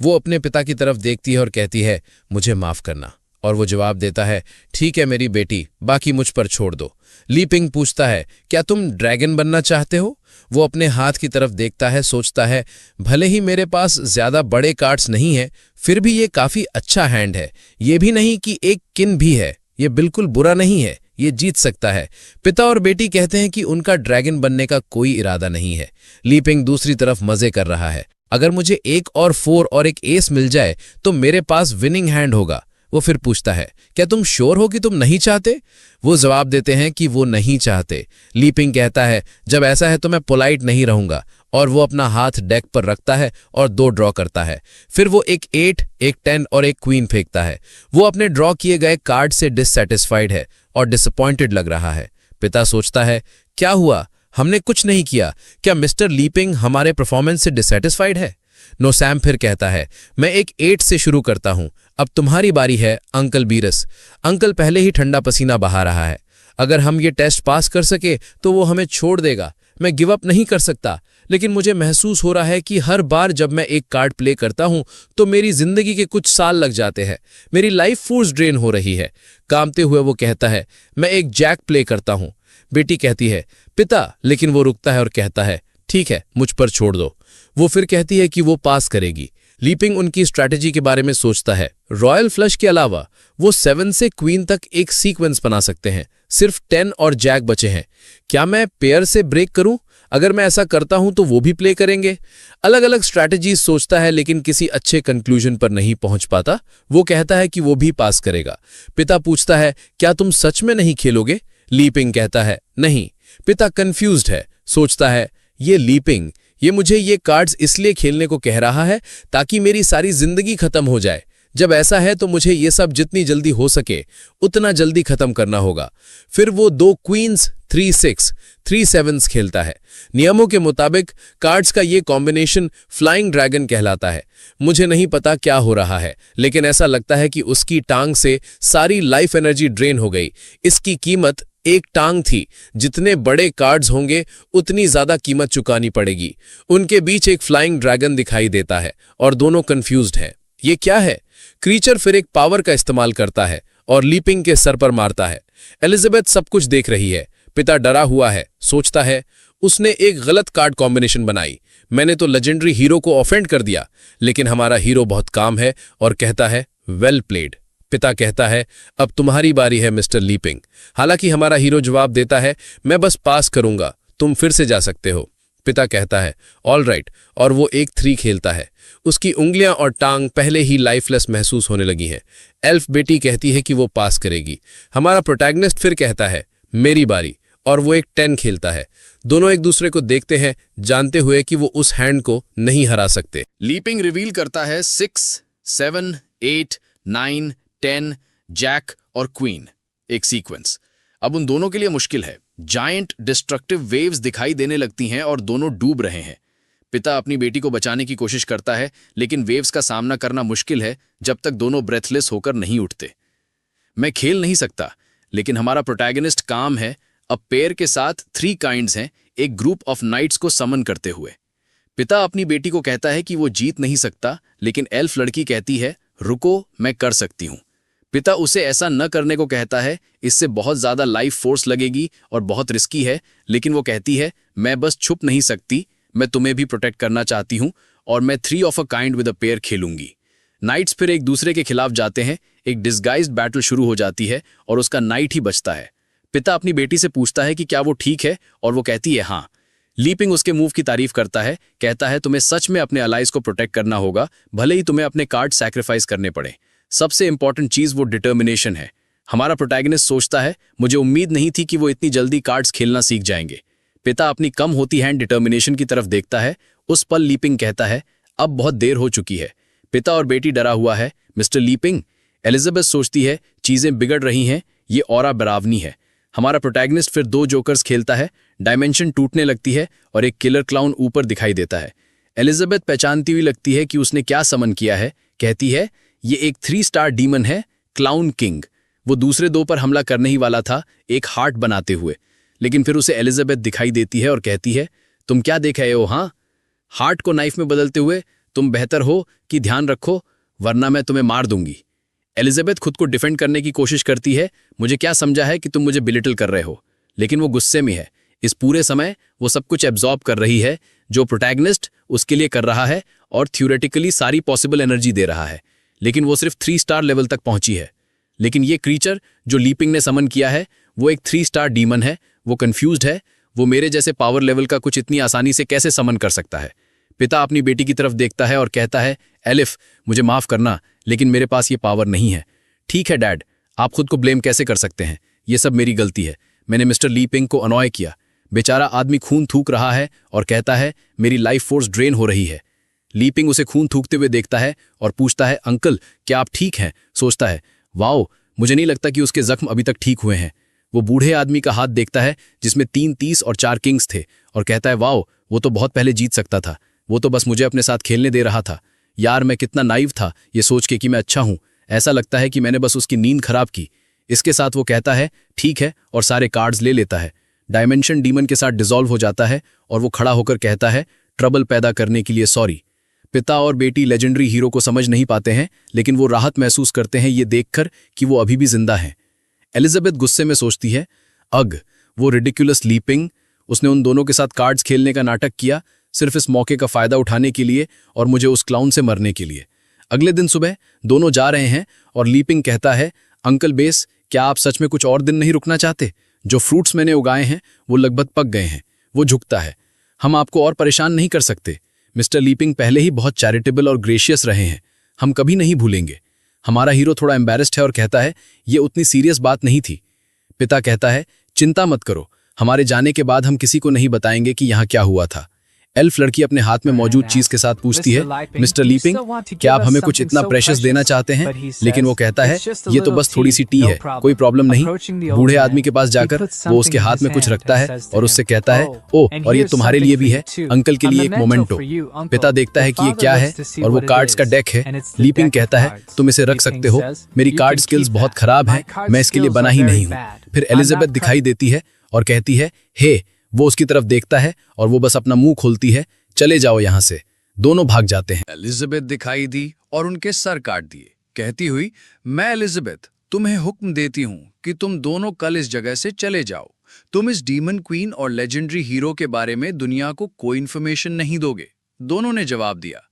वो अपने पिता की तरफ देखती है और कहती है, मुझे माफ करना। और वो जवाब देता है, ठीक है मेरी बेटी, बाकी मुझ पर छोड़ दो। लीपिंग पूछता है, क्या तुम ड्रैगन बनना चाहते हो? वो अपने हाथ की तरफ देखता है, सोचता है, भले ही मेरे पास ज्यादा बड़े कार्ड्स नहीं है, फिर भी ये काफी अच्छा हैंड है। ये भी नहीं कि एक किन भी है, ये बिल्कुल बुरा नहीं है, ये जीत सकता है। पिता और बेटी कहते हैं कि उनका ड्रैगन बनने का कोई इरादा नहीं है। लीपिंग दूसरी तरफ मजे कर रहा है। अगर मुझे एक और 4 और एक एस मिल जाए तो मेरे पास विनिंग हैंड होगा। वो फिर पूछता है, क्या तुम श्योर हो कि तुम नहीं चाहते? वो जवाब देते हैं कि वो नहीं चाहते। लीपिंग कहता है, जब ऐसा है तो मैं पोलाइट नहीं रहूंगा। और वो अपना हाथ डेक पर रखता है और 2 ड्रॉ करता है। फिर वो एक 8, एक 10 और एक क्वीन फेंकता है। वो अपने ड्रॉ किए गए कार्ड से डिससैटिस्फाइड है और डिसअपॉइंटेड लग रहा है। पिता सोचता है, क्या हुआ, हमने कुछ नहीं किया, क्या मिस्टर लीपिंग हमारे परफॉर्मेंस से डिससैटिस्फाइड है? नो सैम फिर कहता है, मैं एक 8 से शुरू करता हूं। अब तुम्हारी बारी है अंकल बीरस। अंकल पहले ही ठंडा पसीना बहा रहा है। अगर हम ये टेस्ट पास कर सके तो वो हमें छोड़ देगा। मैं गिव अप नहीं कर सकता, लेकिन मुझे महसूस हो रहा है कि हर बार जब मैं एक कार्ड प्ले करता हूं तो मेरी जिंदगी के कुछ साल लग जाते हैं। मेरी लाइफ फोर्स ड्रेन हो रही है। कांपते हुए वो कहता है, मैं एक जैक प्ले करता हूं। बेटी कहती है, पिता, लेकिन वो रुकता है और कहता है, ठीक है, मुझ पर छोड़ दो। वो फिर कहती है कि वो पास करेगी। लीपिंग उनकी स्ट्रैटेजी के बारे में सोचता है। रॉयल फ्लश के अलावा वो 7 से क्वीन तक एक सीक्वेंस बना सकते हैं। सिर्फ 10 और जैक बचे हैं। क्या मैं पेयर से ब्रेक करूं? अगर मैं ऐसा करता हूं तो वो भी प्ले करेंगे। अलग अलग स्ट्रैटेजीज सोचता है, लेकिन किसी अच्छे कंक्लूजन पर नहीं पहुंच पाता। वो कहता है कि वो भी पास करेगा। पिता पूछता है, क्या तुम सच में नहीं खेलोगे? लीपिंग कहता है, नहीं। पिता कंफ्यूज्ड है, सोचता है, ये लीपिंग, ये मुझे ये कार्ड्स इसलिए खेलने को कह रहा है ताकि मेरी सारी जिंदगी खत्म हो जाए। जब ऐसा है तो मुझे ये सब जितनी जल्दी हो सके उतना जल्दी खत्म करना होगा। फिर वो 2 क्वींस, 3 6, 3 7 खेलता है। नियमों के मुताबिक कार्ड्स का ये कॉम्बिनेशन फ्लाइंग ड्रैगन कहलाता है। मुझे नहीं पता क्या हो रहा है, लेकिन ऐसा लगता है कि उसकी टांग से सारी लाइफ एनर्जी ड्रेन हो गई। इसकी कीमत एक टांग थी। जितने बड़े कार्ड्स होंगे उतनी ज्यादा कीमत चुकानी पड़ेगी। उनके बीच एक फ्लाइंग ड्रैगन दिखाई देता है और दोनों कंफ्यूज्ड हैं। ये क्या है? क्रीचर फिर एक पावर का इस्तेमाल करता है और लीपिंग के सर पर मारता है। एलिजाबेथ सब कुछ देख रही है। पिता डरा हुआ है, सोचता है, उसने एक गलत कार्ड कॉम्बिनेशन बनाई। मैंने तो लेजेंडरी हीरो को ऑफेंड कर दिया। लेकिन हमारा हीरो बहुत काम है और कहता है, वेल प्लेड। पिता कहता है, अब तुम्हारी बारी है मिस्टर लीपिंग। हालांकि हमारा हीरो जवाब देता है, मैं बस पास करूंगा, तुम फिर से जा सकते हो। पिता कहता है, ऑल राइट, और वो एक 3 खेलता है। उसकी उंगलियां और टांग पहले ही लाइफलेस महसूस होने लगी हैं। एल्फ बेटी कहती है कि वो पास करेगी। हमारा प्रोटैगनिस्ट फिर कहता है, मेरी बारी, और वो एक 10 खेलता है। दोनों एक दूसरे को देखते हैं, जानते हुए कि वो उस हैंड को नहीं हरा सकते। लीपिंग रिवील करता है 6, 7, 8, 9, 10, जैक और क्वीन, एक सीक्वेंस। अब उन दोनों के लिए मुश्किल है। जायंट डिस्ट्रक्टिव वेव्स दिखाई देने लगती हैं और दोनों डूब रहे हैं। पिता अपनी बेटी को बचाने की कोशिश करता है, लेकिन वेव्स का सामना करना मुश्किल है जब तक दोनों ब्रेथलेस होकर नहीं उठते। मैं खेल नहीं सकता, लेकिन हमारा प्रोटैगनिस्ट काम है। अब पेयर के साथ 3 काइंड्स हैं, एक ग्रुप ऑफ नाइट्स को समन करते हुए। पिता अपनी बेटी को कहता है कि वो जीत नहीं सकता, लेकिन एल्फ लड़की कहती है, रुको, मैं कर सकती हूं। पिता उसे ऐसा न करने को कहता है, इससे बहुत ज्यादा लाइफ फोर्स लगेगी और बहुत रिस्की है, लेकिन वो कहती है, मैं बस छुप नहीं सकती, मैं तुम्हें भी प्रोटेक्ट करना चाहती हूं और मैं 3 of a kind with a pair खेलूंगी। नाइट्स फिर एक दूसरे के खिलाफ जाते हैं। एक डिस्गाइज्ड बैटल शुरू हो जाती है और उसका नाइट ही बचता है। पिता अपनी बेटी से पूछता है कि क्या वो ठीक है, और वो कहती है हाँ। लीपिंग उसके मूव की तारीफ करता है, कहता है, तुम्हें सच में अपने अलाइज को प्रोटेक्ट करना होगा, भले ही तुम्हें अपने कार्ड सैक्रिफाइस करने पड़े। सबसे इंपॉर्टेंट चीज वो डिटर्मिनेशन है। हमारा प्रोटैगनिस्ट सोचता है, मुझे उम्मीद नहीं थी कि वो इतनी जल्दी कार्ड्स खेलना सीख जाएंगे। पिता अपनी कम होती हैंड डिटर्मिनेशन की तरफ देखता है। उस पल लीपिंग कहता है, अब बहुत देर हो चुकी है। पिता और बेटी डरा हुआ है। मिस्टर लीपिंग, एलिजाबेथ सोचती है, चीजें बिगड़ रही हैं, ये ऑरा बरावनी है। हमारा प्रोटैगनिस्ट फिर 2 जोकर्स खेलता है, डायमेंशन टूटने लगती है और एक किलर क्लाउन ऊपर दिखाई देता है। एलिजाबेथ पहचानती हुई लगती है कि उसने क्या समन किया है। कहती है ये एक 3 स्टार डीमन है, क्लाउन किंग। वो दूसरे 2 पर हमला करने ही वाला था, एक हार्ट बनाते हुए, लेकिन फिर उसे एलिजाबेथ दिखाई देती है और कहती है तुम क्या देख रहे हो? हाँ, हार्ट को नाइफ में बदलते हुए तुम बेहतर हो कि ध्यान रखो वरना मैं तुम्हें मार दूंगी। एलिजाबेथ खुद को डिफेंड करने की कोशिश करती है, मुझे क्या समझा है कि तुम मुझे बिलिटल कर रहे हो, लेकिन वो गुस्से में है। इस पूरे समय वो सब कुछ एब्जॉर्ब कर रही है जो प्रोटैगनिस्ट उसके लिए कर रहा है और थ्योरेटिकली सारी पॉसिबल एनर्जी दे रहा है, लेकिन वो सिर्फ 3 स्टार लेवल तक पहुंची है। लेकिन ये क्रीचर जो लीपिंग ने समन किया है वो एक 3 स्टार डीमन है। वो कंफ्यूज्ड है, वो मेरे जैसे पावर लेवल का कुछ इतनी आसानी से कैसे समन कर सकता है। पिता अपनी बेटी की तरफ देखता है और कहता है एलिफ, मुझे माफ करना, लेकिन मेरे पास ये पावर नहीं है। ठीक है डैड, आप खुद को ब्लेम कैसे कर सकते हैं? ये सब मेरी गलती है। मैंने मिस्टर लीपिंग को अनॉय किया। बेचारा आदमी खून थूक रहा है और कहता है मेरी लाइफ फोर्स ड्रेन हो रही है। लीपिंग उसे खून थूकते हुए देखता है और पूछता है अंकल क्या आप ठीक हैं? सोचता है वाओ, मुझे नहीं लगता कि उसके जख्म अभी तक ठीक हुए हैं। वो बूढ़े आदमी का हाथ देखता है जिसमें 3 30 और 4 किंग्स थे और कहता है वाओ, वो तो बहुत पहले जीत सकता था। वो तो बस मुझे अपने साथ खेलने दे रहा था। यार मैं कितना नाइव था ये सोच के कि मैं अच्छा हूं। ऐसा लगता है कि मैंने बस उसकी नींद खराब की। इसके साथ वो कहता है ठीक है और सारे कार्ड्स ले लेता है। डायमेंशन डीमन के साथ डिसॉल्व हो जाता है और वो खड़ा होकर कहता है ट्रबल पैदा करने के लिए सॉरी। पिता और बेटी लेजेंडरी हीरो को समझ नहीं पाते हैं, लेकिन वो राहत महसूस करते हैं ये देखकर कि वो अभी भी जिंदा हैं। एलिजाबेथ गुस्से में सोचती है अग, वो रिडिकुलस लीपिंग, उसने उन दोनों के साथ कार्ड्स खेलने का नाटक किया सिर्फ इस मौके का फायदा उठाने के लिए और मुझे उस क्लाउन से मरने के लिए। अगले दिन सुबह दोनों जा रहे हैं और लीपिंग कहता है अंकल बेस, क्या आप सच में कुछ और दिन नहीं रुकना चाहते? जो फ्रूट्स मैंने उगाए हैं वो लगभग पक गए हैं। वो झुकता है, हम आपको और परेशान नहीं कर सकते। मिस्टर लीपिंग पहले ही बहुत चैरिटेबल और ग्रेशियस रहे हैं, हम कभी नहीं भूलेंगे। हमारा हीरो थोड़ा एम्बैरेस्ड है और कहता है ये उतनी सीरियस बात नहीं थी। पिता कहता है चिंता मत करो, हमारे जाने के बाद हम किसी को नहीं बताएंगे कि यहाँ क्या हुआ था। एल्फ लड़की अपने हाथ में मौजूद चीज के साथ पूछती है मिस्टर लीपिंग, क्या आप हमें कुछ इतना प्रेशियस देना चाहते हैं? लेकिन वो कहता है ये तो बस थोड़ी सी टी है, कोई प्रॉब्लम नहीं। बूढ़े आदमी के पास जाकर वो उसके हाथ में कुछ रखता है और उससे कहता है ओह, और ये तुम्हारे लिए भी है, अंकल के लिए एक मोमेंटो। पिता देखता है कि ये क्या है और वो कार्ड्स का डेक है। लीपिंग कहता है तुम इसे रख सकते हो, मेरी कार्ड स्किल्स बहुत खराब हैं, मैं इसके लिए बना ही नहीं हूँ। फिर एलिजाबेथ दिखाई देती है और कहती है हे। वो उसकी तरफ देखता है और वो बस अपना मुंह खोलती है, चले जाओ यहां से। दोनों भाग जाते हैं। एलिजाबेथ दिखाई दी और उनके सर काट दिए, कहती हुई मैं एलिजाबेथ तुम्हें हुक्म देती हूं कि तुम दोनों कल इस जगह से चले जाओ। तुम इस डीमन क्वीन और लेजेंडरी हीरो के बारे में दुनिया को कोई इन्फॉर्मेशन नहीं दोगे। दोनों ने जवाब दिया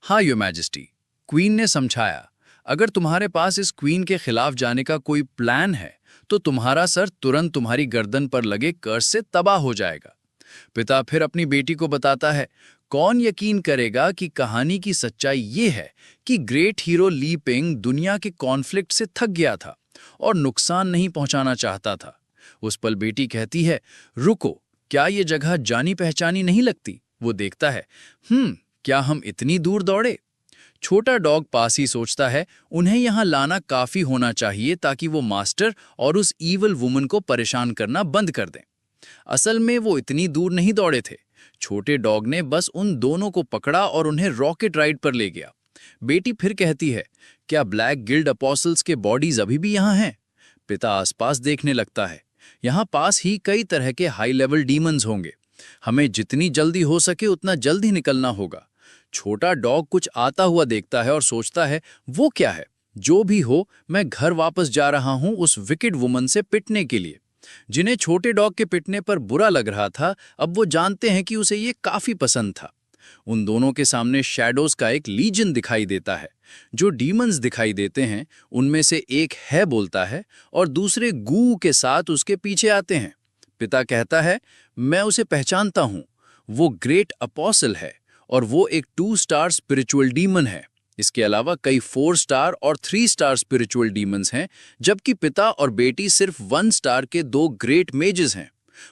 हाँ योर मैजेस्टी। क्वीन ने समझाया अगर तुम्हारे पास इस क्वीन के खिलाफ जाने का कोई प्लान है तो तुम्हारा सर तुरंत तुम्हारी गर्दन पर लगे कर्ज से तबाह हो जाएगा। पिता फिर अपनी बेटी को बताता है कौन यकीन करेगा कि कहानी की सच्चाई ये है कि ग्रेट हीरो लीपिंग दुनिया के कॉन्फ्लिक्ट से थक गया था और नुकसान नहीं पहुंचाना चाहता था। उस पल बेटी कहती है रुको, क्या ये जगह जानी पहचानी नहीं लगती? वो देखता है क्या हम इतनी दूर दौड़े? छोटा डॉग पास ही सोचता है उन्हें यहाँ लाना काफी होना चाहिए ताकि वो मास्टर और उस ईवल वुमन को परेशान करना बंद कर दें। असल में वो इतनी दूर नहीं दौड़े थे। छोटे डॉग ने बस उन दोनों को पकड़ा और उन्हें रॉकेट राइड पर ले गया। बेटी फिर कहती है क्या ब्लैक गिल्ड अपॉसल्स के बॉडीज अभी भी यहाँ हैं? पिता आसपास देखने लगता है, यहाँ पास ही कई तरह के हाई लेवल डीमंस होंगे, हमें जितनी जल्दी हो सके उतना जल्दी निकलना होगा। छोटा डॉग कुछ आता हुआ देखता है और सोचता है वो क्या है? जो भी हो, मैं घर वापस जा रहा हूं उस विकेड वुमन से पिटने के लिए। जिन्हें छोटे डॉग के पिटने पर बुरा लग रहा था, अब वो जानते हैं कि उसे ये काफी पसंद था। उन दोनों के सामने शैडोज का एक लीजन दिखाई देता है। जो डीमंस दिखाई देते हैं उनमें से एक है बोलता है और दूसरे गू के साथ उसके पीछे आते हैं। पिता कहता है मैं उसे पहचानता हूं, वो ग्रेट अपॉसल है और वो एक 2 स्टार स्पिरिचुअल डीमन है। इसके अलावा कई 4 स्टार और 3 स्टार स्पिरिचुअल डीमंस हैं, जबकि पिता और बेटी सिर्फ 1 स्टार के 2 ग्रेट मेजेस हैं।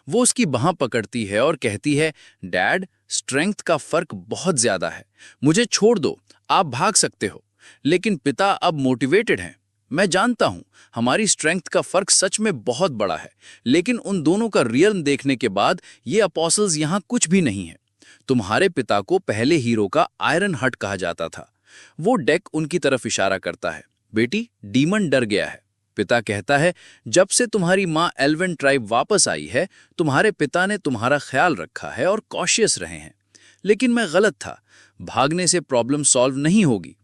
वो उसकी बांह पकड़ती है और कहती है डैड, स्ट्रेंथ का फर्क बहुत ज्यादा है, मुझे छोड़ दो, आप भाग सकते हो। लेकिन पिता अब मोटिवेटेड हैं। मैं जानता हूं हमारी स्ट्रेंथ का फर्क सच में बहुत बड़ा है, लेकिन उन दोनों का रियल देखने के बाद ये अपॉसल्स यहाँ कुछ भी नहीं है। तुम्हारे पिता को पहले हीरो का आयरन हट कहा जाता था। वो डेक उनकी तरफ इशारा करता है। बेटी, डीमन डर गया है। पिता कहता है, जब से तुम्हारी माँ एल्वन ट्राइब वापस आई है, तुम्हारे पिता ने तुम्हारा ख्याल रखा है और कॉशियस रहे हैं। लेकिन मैं गलत था। भागने से प्रॉब्लम सॉल्व नहीं होगी।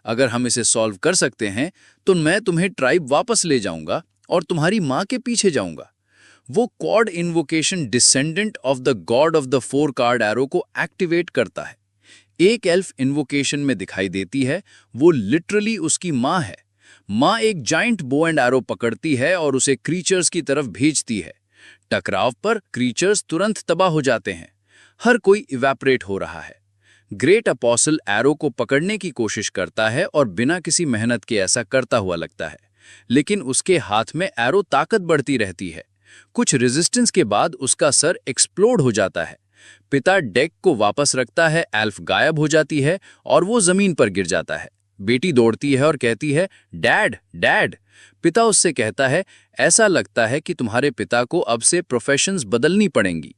अगर हम इसे सॉल्व कर सकते हैं तो मैं तुम्हें ट्राइब वापस ले जाऊंगा और तुम्हारी माँ के पीछे जाऊंगा। वो quad invocation descendant of the God of the 4 card arrow को एक्टिवेट करता है। एक एल्फ इन्वोकेशन में दिखाई देती है, वो लिटरली उसकी माँ है। माँ एक जाइंट बो एंड एरो पकड़ती है और उसे क्रीचर्स की तरफ भेजती है। टकराव पर क्रीचर्स तुरंत तबाह हो जाते हैं। हर कोई इवैपोरेट हो रहा है। ग्रेट अपॉसल एरो को पकड़ने की कोशिश करता है और बिना किसी मेहनत के ऐसा करता हुआ लगता है, लेकिन उसके हाथ में एरो ताकत बढ़ती रहती है। कुछ रेजिस्टेंस के बाद उसका सर एक्सप्लोड हो जाता है। पिता डेक को वापस रखता है, एल्फ गायब हो जाती है और वो जमीन पर गिर जाता है। बेटी दौड़ती है और कहती है, डैड डैड। पिता उससे कहता है, ऐसा लगता है कि तुम्हारे पिता को अब से प्रोफेशंस बदलनी पड़ेंगी।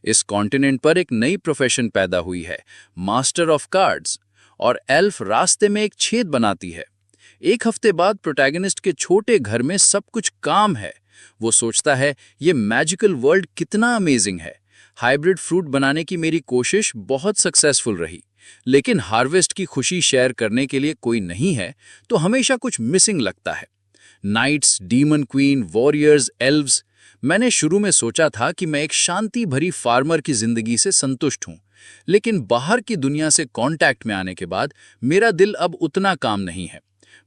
इस कॉन्टिनेंट पर एक नई प्रोफेशन पैदा हुई है, मास्टर ऑफ कार्ड्स, और एल्फ रास्ते में एक छेद बनाती है। एक हफ्ते बाद प्रोटैगनिस्ट के छोटे घर में सब कुछ काम है। वो सोचता है, ये मैजिकल वर्ल्ड कितना अमेजिंग है। हाइब्रिड फ्रूट बनाने की मेरी कोशिश बहुत सक्सेसफुल रही, लेकिन हार्वेस्ट की खुशी शेयर करने के लिए कोई नहीं है, तो हमेशा कुछ मिसिंग लगता है। Knights, demon queen, warriors, elves. मैंने शुरू में सोचा था कि मैं एक शांति भरी फार्मर की जिंदगी से संतुष्ट हूं, लेकिन बाहर की दुनिया से कांटेक्ट में आने के बाद मेरा दिल अब उतना काम नहीं है।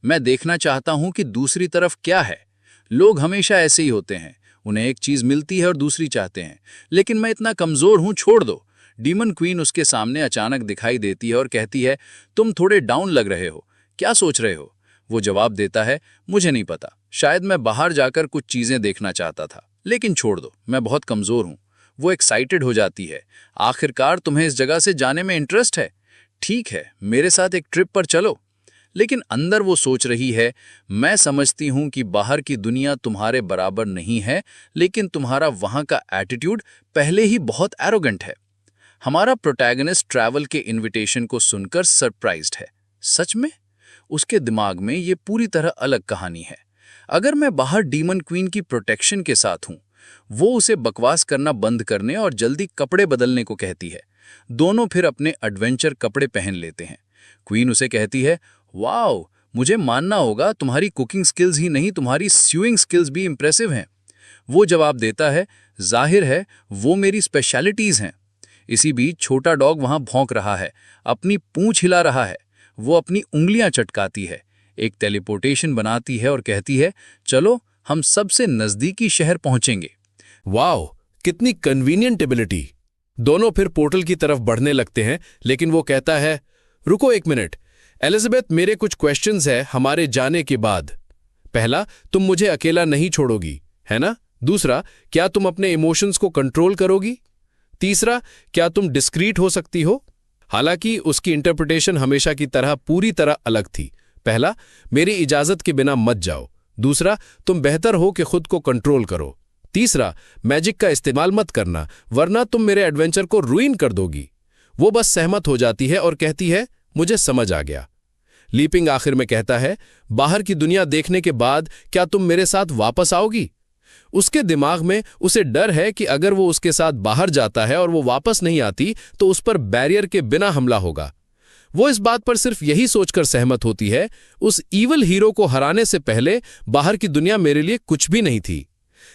मैं देखना चाहता हूं कि दूसरी तरफ क्या है। लोग हमेशा ऐसे ही होते हैं, उन्हें एक चीज मिलती है और दूसरी चाहते हैं, लेकिन मैं इतना कमजोर हूं, छोड़ दो। डीमन क्वीन उसके सामने अचानक दिखाई देती है और कहती है, तुम थोड़े डाउन लग रहे हो, क्या सोच रहे हो? वो जवाब देता है, मुझे नहीं पता, शायद मैं बाहर जाकर कुछ चीजें देखना चाहता था, लेकिन छोड़ दो, मैं बहुत कमजोर हूं। वो एक्साइटेड हो जाती है, आखिरकार तुम्हें इस जगह से जाने में इंटरेस्ट है? ठीक है, मेरे साथ एक ट्रिप पर चलो। लेकिन अंदर वो सोच रही है, मैं समझती हूं कि बाहर की दुनिया तुम्हारे बराबर नहीं है, लेकिन तुम्हारा वहां का एटीट्यूड पहले ही बहुत एरोगेंट है। हमारा प्रोटैगनिस्ट ट्रैवल के इनविटेशन को सुनकर सरप्राइज्ड है। सच में? उसके दिमाग में ये पूरी तरह अलग कहानी है। अगर मैं बाहर डीमन क्वीन की प्रोटेक्शन के साथ हूं, वो उसे बकवास करना बंद करने और जल्दी कपड़े बदलने को कहती है। दोनों फिर अपने एडवेंचर कपड़े पहन लेते हैं। क्वीन उसे कहती है, वाओ, मुझे मानना होगा तुम्हारी कुकिंग स्किल्स ही नहीं, तुम्हारी स्यूइंग स्किल्स भी इंप्रेसिव हैं। वो जवाब देता है, जाहिर है वो मेरी स्पेशलिटीज हैं। इसी बीच छोटा डॉग वहां भौंक रहा है, अपनी पूंछ हिला रहा है। वो अपनी उंगलियां चटकाती है, एक टेलीपोर्टेशन बनाती है और कहती है, चलो हम सबसे नजदीकी शहर पहुंचेंगे। वाओ, कितनी कन्वीनियंट एबिलिटी। दोनों फिर पोर्टल की तरफ बढ़ने लगते हैं, लेकिन वो कहता है, रुको एक मिनट एलिजाबेथ, मेरे कुछ क्वेश्चंस है हमारे जाने के बाद। पहला, तुम मुझे अकेला नहीं छोड़ोगी, है ना? दूसरा, क्या तुम अपने इमोशंस को कंट्रोल करोगी? तीसरा, क्या तुम डिस्क्रीट हो सकती हो? हालांकि उसकी इंटरप्रिटेशन हमेशा की तरह पूरी तरह अलग थी। पहला, मेरी इजाजत के बिना मत जाओ। दूसरा, तुम बेहतर हो कि खुद को कंट्रोल करो। तीसरा, मैजिक का इस्तेमाल मत करना, वरना तुम मेरे एडवेंचर को रुइन कर दोगी। वो बस सहमत हो जाती है और कहती है, मुझे समझ आ गया। लीपिंग आखिर में कहता है, बाहर की दुनिया देखने के बाद क्या तुम मेरे साथ वापस आओगी? उसके दिमाग में उसे डर है कि अगर वो उसके साथ बाहर जाता है और वो वापस नहीं आती तो उस पर बैरियर के बिना हमला होगा। वो इस बात पर सिर्फ यही सोचकर सहमत होती है, उस ईवल हीरो को हराने से पहले बाहर की दुनिया मेरे लिए कुछ भी नहीं थी।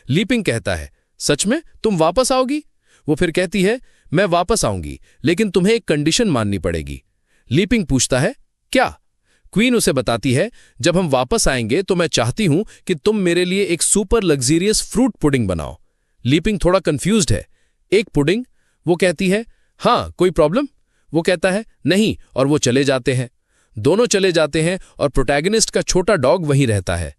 लीपिंग कहता है, सच में तुम वापस आओगी? वो फिर कहती है, मैं वापस आऊंगी, लेकिन तुम्हें एक कंडीशन माननी पड़ेगी। लीपिंग पूछता है, क्या? क्वीन उसे बताती है, जब हम वापस आएंगे तो मैं चाहती हूं कि तुम मेरे लिए एक सुपर लग्जरियस फ्रूट पुडिंग बनाओ। लीपिंग थोड़ा कंफ्यूज्ड है, एक पुडिंग? वो कहती है, हाँ, कोई प्रॉब्लम? वो कहता है, नहीं, और वो चले जाते हैं। दोनों चले जाते हैं और प्रोटैगनिस्ट का छोटा डॉग वहीं रहता है।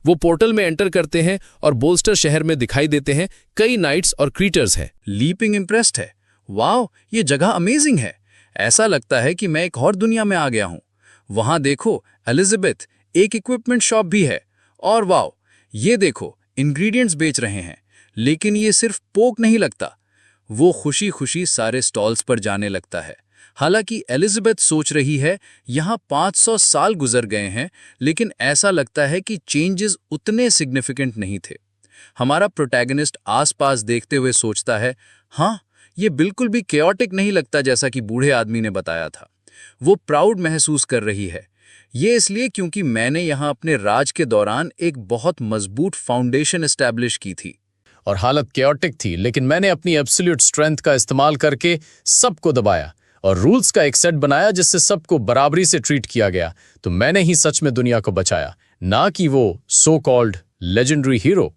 वो पोर्टल में एंटर करते हैं और बोल्स्टर शहर में दिखाई देते हैं कई नाइट्स और क्रीचर्स हैं। लीपिंग इम्प्रेस्ड है। वाओ, ये जगह अमेजिंग है। ऐसा लगता है कि मैं एक और दुनिया में आ गया हूं। वहां देखो एलिजाबेथ, एक इक्विपमेंट शॉप भी है और वाह, ये देखो इंग्रेडिएंट्स बेच रहे हैं। लेकिन ये सिर्फ पोक नहीं लगता। वो खुशी खुशी सारे स्टॉल्स पर जाने लगता है। हालांकि एलिजाबेथ सोच रही है यहाँ 500 साल गुजर गए हैं, लेकिन ऐसा लगता है कि चेंजेस उतने सिग्निफिकेंट नहीं थे। हमारा प्रोटैगनिस्ट आसपास देखते हुए सोचता है, हाँ, ये बिल्कुल भी केओटिक नहीं लगता जैसा कि बूढ़े आदमी ने बताया था। वो प्राउड महसूस कर रही है। ये इसलिए क्योंकि मैंने यहाँ अपने राज के दौरान एक बहुत मजबूत फाउंडेशन एस्टैब्लिश की थी। और हालत केओटिक थी, लेकिन मैंने अपनी एब्सोल्यूट स्ट्रेंथ का इस्तेमाल करके सबको दबाया और रूल्स का एक सेट बनाया जिससे सबको बराबरी से ट्रीट किया गया। तो मैंने ही सच में दुनिया को बचाया, ना कि वो सो कॉल्ड लेजेंडरी हीरो।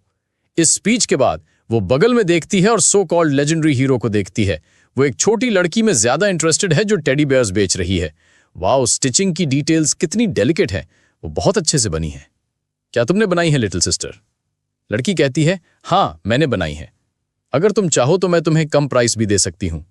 इस स्पीच के बाद वो बगल में देखती है और सो कॉल्ड लेजेंडरी हीरो को देखती है। वो एक छोटी लड़की में ज्यादा इंटरेस्टेड है जो टेडी बेयर्स बेच रही है। वाओ, स्टिचिंग की डिटेल्स कितनी डेलिकेट है, वो बहुत अच्छे से बनी है। क्या तुमने बनाई है लिटिल सिस्टर? लड़की कहती है, हाँ मैंने बनाई है। अगर तुम चाहो तो मैं तुम्हें कम प्राइस भी दे सकती हूं।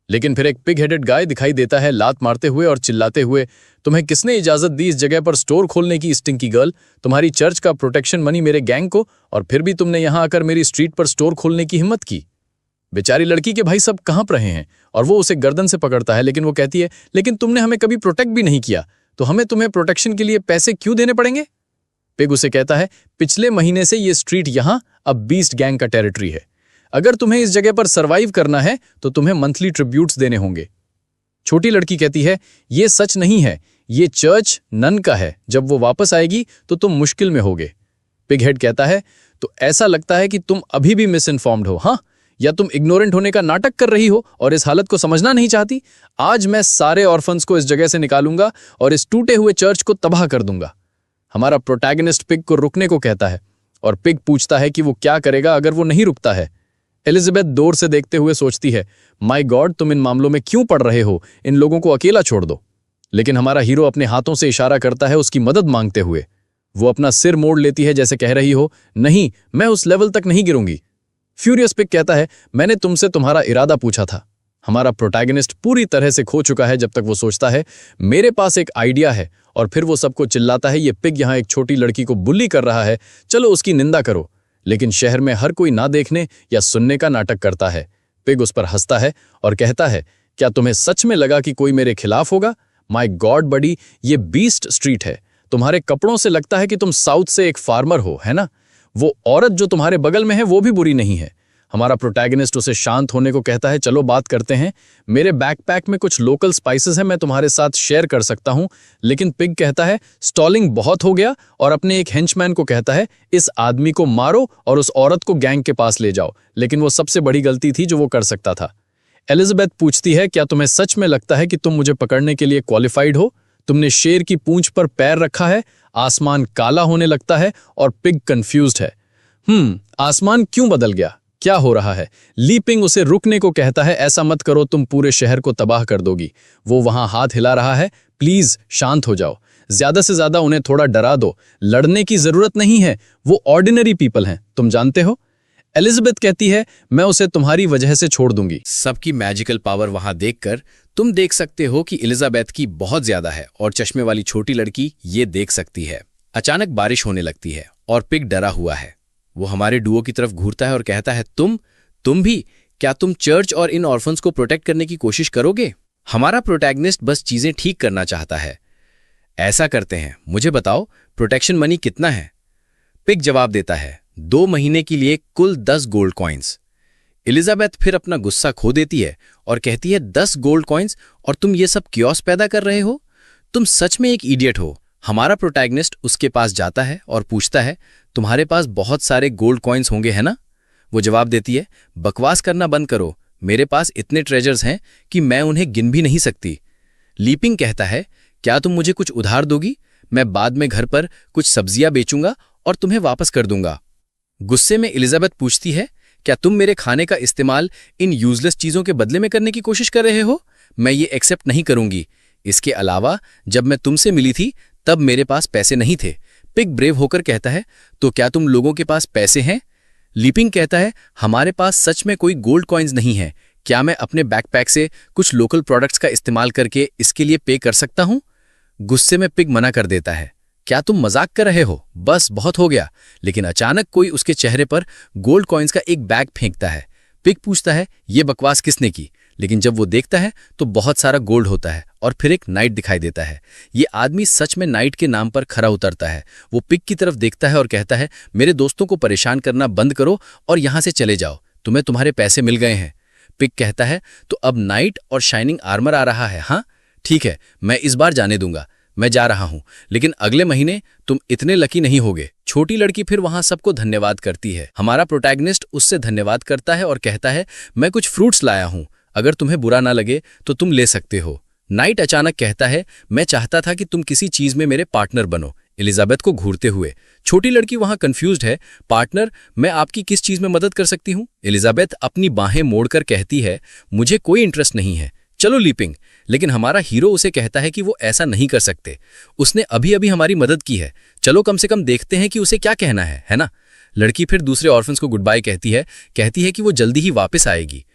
लेकिन फिर एक पिग हेडेड गाय दिखाई देता है लात मारते हुए और चिल्लाते हुए, तुम्हें किसने इजाजत दी इस जगह पर स्टोर खोलने की स्टिंकी गर्ल? तुम्हारी चर्च का प्रोटेक्शन मनी मेरे गैंग को, और फिर भी तुमने यहां आकर मेरी स्ट्रीट पर स्टोर खोलने की हिम्मत की। बेचारी लड़की के भाई सब कहां रहे हैं और वो उसे गर्दन से पकड़ता है, लेकिन वो कहती है, लेकिन तुमने हमें कभी प्रोटेक्ट भी नहीं किया, तो हमें तुम्हें प्रोटेक्शन के लिए पैसे क्यों देने पड़ेंगे? पिग उसे कहता है, पिछले महीने से ये स्ट्रीट यहां अब बीस्ट गैंग का टेरिटरी है। अगर तुम्हें इस जगह पर सरवाइव करना है तो तुम्हें मंथली ट्रिब्यूट्स देने होंगे। छोटी लड़की कहती है, ये सच नहीं है, ये चर्च नन का है, जब वो वापस आएगी तो तुम मुश्किल में होगे। पिग हेड कहता है, तो ऐसा लगता है कि तुम अभी भी मिस इन्फॉर्म्ड हो, हाँ? या तुम इग्नोरेंट होने का नाटक कर रही हो और इस हालत को समझना नहीं चाहती? आज मैं सारे ऑर्फन्स को इस जगह से निकालूंगा और इस टूटे हुए चर्च को तबाह कर दूंगा। हमारा प्रोटैगनिस्ट पिग को रुकने को कहता है और पिग पूछता है कि वो क्या करेगा अगर वो नहीं रुकता है। एलिजाबेथ दूर से देखते हुए सोचती है, माय गॉड, तुम इन मामलों में क्यों पड़ रहे हो? इन लोगों को अकेला छोड़ दो। लेकिन हमारा हीरो अपने हाथों से इशारा करता है उसकी मदद मांगते हुए। वो अपना सिर मोड़ लेती है जैसे कह रही हो, नहीं, मैं उस लेवल तक नहीं गिरूंगी। फ्यूरियस पिग कहता है, मैंने तुमसे तुम्हारा इरादा पूछा था। हमारा प्रोटैगनिस्ट पूरी तरह से खो चुका है जब तक वो सोचता है, मेरे पास एक आइडिया है, और फिर वो सबको चिल्लाता है, ये पिग यहाँ एक छोटी लड़की को बुली कर रहा है, चलो उसकी निंदा करो। लेकिन शहर में हर कोई ना देखने या सुनने का नाटक करता है। पिग उस पर हंसता है और कहता है, क्या तुम्हें सच में लगा कि कोई मेरे खिलाफ होगा? माय गॉड बडी, ये बीस्ट स्ट्रीट है। तुम्हारे कपड़ों से लगता है कि तुम साउथ से एक फार्मर हो, है ना? वो औरत जो तुम्हारे बगल में है वो भी बुरी नहीं है। हमारा प्रोटैगनिस्ट उसे शांत होने को कहता है, चलो बात करते हैं। मेरे बैकपैक में कुछ लोकल स्पाइसेस हैं, मैं तुम्हारे साथ शेयर कर सकता हूं। लेकिन पिग कहता है, स्टॉलिंग बहुत हो गया, और अपने एक हेंचमैन को कहता है, इस आदमी को मारो और उस औरत को गैंग के पास ले जाओ। लेकिन वो सबसे बड़ी गलती थी जो वो कर सकता था। एलिजाबेथ पूछती है, क्या तुम्हें सच में लगता है कि तुम मुझे पकड़ने के लिए क्वालिफाइड हो? तुमने शेर की पूंछ पर पैर रखा है। आसमान काला होने लगता है और पिग कंफ्यूज्ड है। आसमान क्यों बदल गया? क्या हो रहा है? लीपिंग उसे रुकने को कहता है, ऐसा मत करो, तुम पूरे शहर को तबाह कर दोगी। वो वहां हाथ हिला रहा है, प्लीज शांत हो जाओ। ज्यादा से ज्यादा उन्हें थोड़ा डरा दो। लड़ने की जरूरत नहीं है, वो ऑर्डिनरी पीपल हैं, तुम जानते हो। एलिजाबेथ कहती है, मैं उसे तुम्हारी वजह से छोड़ दूंगी। सबकी मैजिकल पावर वहां देखकर तुम देख सकते हो कि एलिजाबेथ की बहुत ज्यादा है, और चश्मे वाली छोटी लड़की ये देख सकती है। अचानक बारिश होने लगती है और पिग डरा हुआ है। वो हमारे डुओ की तरफ घूरता है और कहता है, तुम भी? क्या तुम चर्च और इन ऑर्फन्स को प्रोटेक्ट करने की कोशिश करोगे? हमारा प्रोटैगनिस्ट बस चीजें ठीक करना चाहता है। ऐसा करते हैं, मुझे बताओ प्रोटेक्शन मनी कितना है? पिग जवाब देता है, 2 महीने के लिए कुल 10 गोल्ड कॉइन्स। एलिजाबेथ फिर अपना गुस्सा खो देती है और कहती है, 10 गोल्ड कॉइन्स, और तुम ये सब क्योस पैदा कर रहे हो? तुम सच में एक इडियट हो। हमारा प्रोटैगनिस्ट उसके पास जाता है और पूछता है, तुम्हारे पास बहुत सारे गोल्ड कॉइन्स होंगे, है ना? वो जवाब देती है, बकवास करना बंद करो, मेरे पास इतने ट्रेजर्स हैं कि मैं उन्हें गिन भी नहीं सकती। लीपिंग कहता है, क्या तुम मुझे कुछ उधार दोगी? मैं बाद में घर पर कुछ सब्जियां बेचूंगा और तुम्हें वापस कर दूंगा। गुस्से में एलिजाबेथ पूछती है, क्या तुम मेरे खाने का इस्तेमाल इन यूजलेस चीजों के बदले में करने की कोशिश कर रहे हो? मैं ये एक्सेप्ट नहीं करूंगी। इसके अलावा जब मैं तुमसे मिली थी तब मेरे पास पैसे नहीं थे। पिग ब्रेव होकर कहता है, तो क्या तुम लोगों के पास पैसे हैं? लीपिंग कहता है, हमारे पास सच में कोई गोल्ड कॉइन्स नहीं है। क्या मैं अपने बैकपैक से कुछ लोकल प्रोडक्ट्स का इस्तेमाल करके इसके लिए पे कर सकता हूं? गुस्से में पिग मना कर देता है, क्या तुम मजाक कर रहे हो? बस बहुत हो गया। लेकिन अचानक कोई उसके चेहरे पर गोल्ड कॉइन्स का एक बैग फेंकता है। पिग पूछता है, ये बकवास किसने की? लेकिन जब वो देखता है तो बहुत सारा गोल्ड होता है और फिर एक नाइट दिखाई देता है। ये आदमी सच में नाइट के नाम पर खरा उतरता है। वो पिग की तरफ देखता है और कहता है, मेरे दोस्तों को परेशान करना बंद करो और यहाँ से चले जाओ, तुम्हें तुम्हारे पैसे मिल गए हैं। पिग कहता है, तो अब नाइट और शाइनिंग आर्मर आ रहा है? हाँ ठीक है, मैं इस बार जाने दूंगा, मैं जा रहा हूं, लेकिन अगले महीने तुम इतने लकी नहीं होगे। छोटी लड़की फिर वहां सबको धन्यवाद करती है। हमारा प्रोटैगनिस्ट उससे धन्यवाद करता है और कहता है, मैं कुछ फ्रूट्स लाया हूं, अगर तुम्हें बुरा ना लगे तो तुम ले सकते हो। नाइट अचानक कहता है, मैं चाहता था कि तुम किसी चीज में मेरे पार्टनर बनो, एलिजाबेथ को घूरते हुए। छोटी लड़की वहां कंफ्यूज्ड है, पार्टनर, मैं आपकी किस चीज में मदद कर सकती हूं? एलिजाबेथ अपनी बाहें मोड़कर कहती है, मुझे कोई इंटरेस्ट नहीं है, चलो लीपिंग। लेकिन हमारा हीरो उसे कहता है कि वो ऐसा नहीं कर सकते, उसने अभी अभी हमारी मदद की है, चलो कम से कम देखते हैं कि उसे क्या कहना है ना? लड़की फिर दूसरे ऑर्फन्स को गुड बाय कहती है कि वो जल्दी ही वापस आएगी।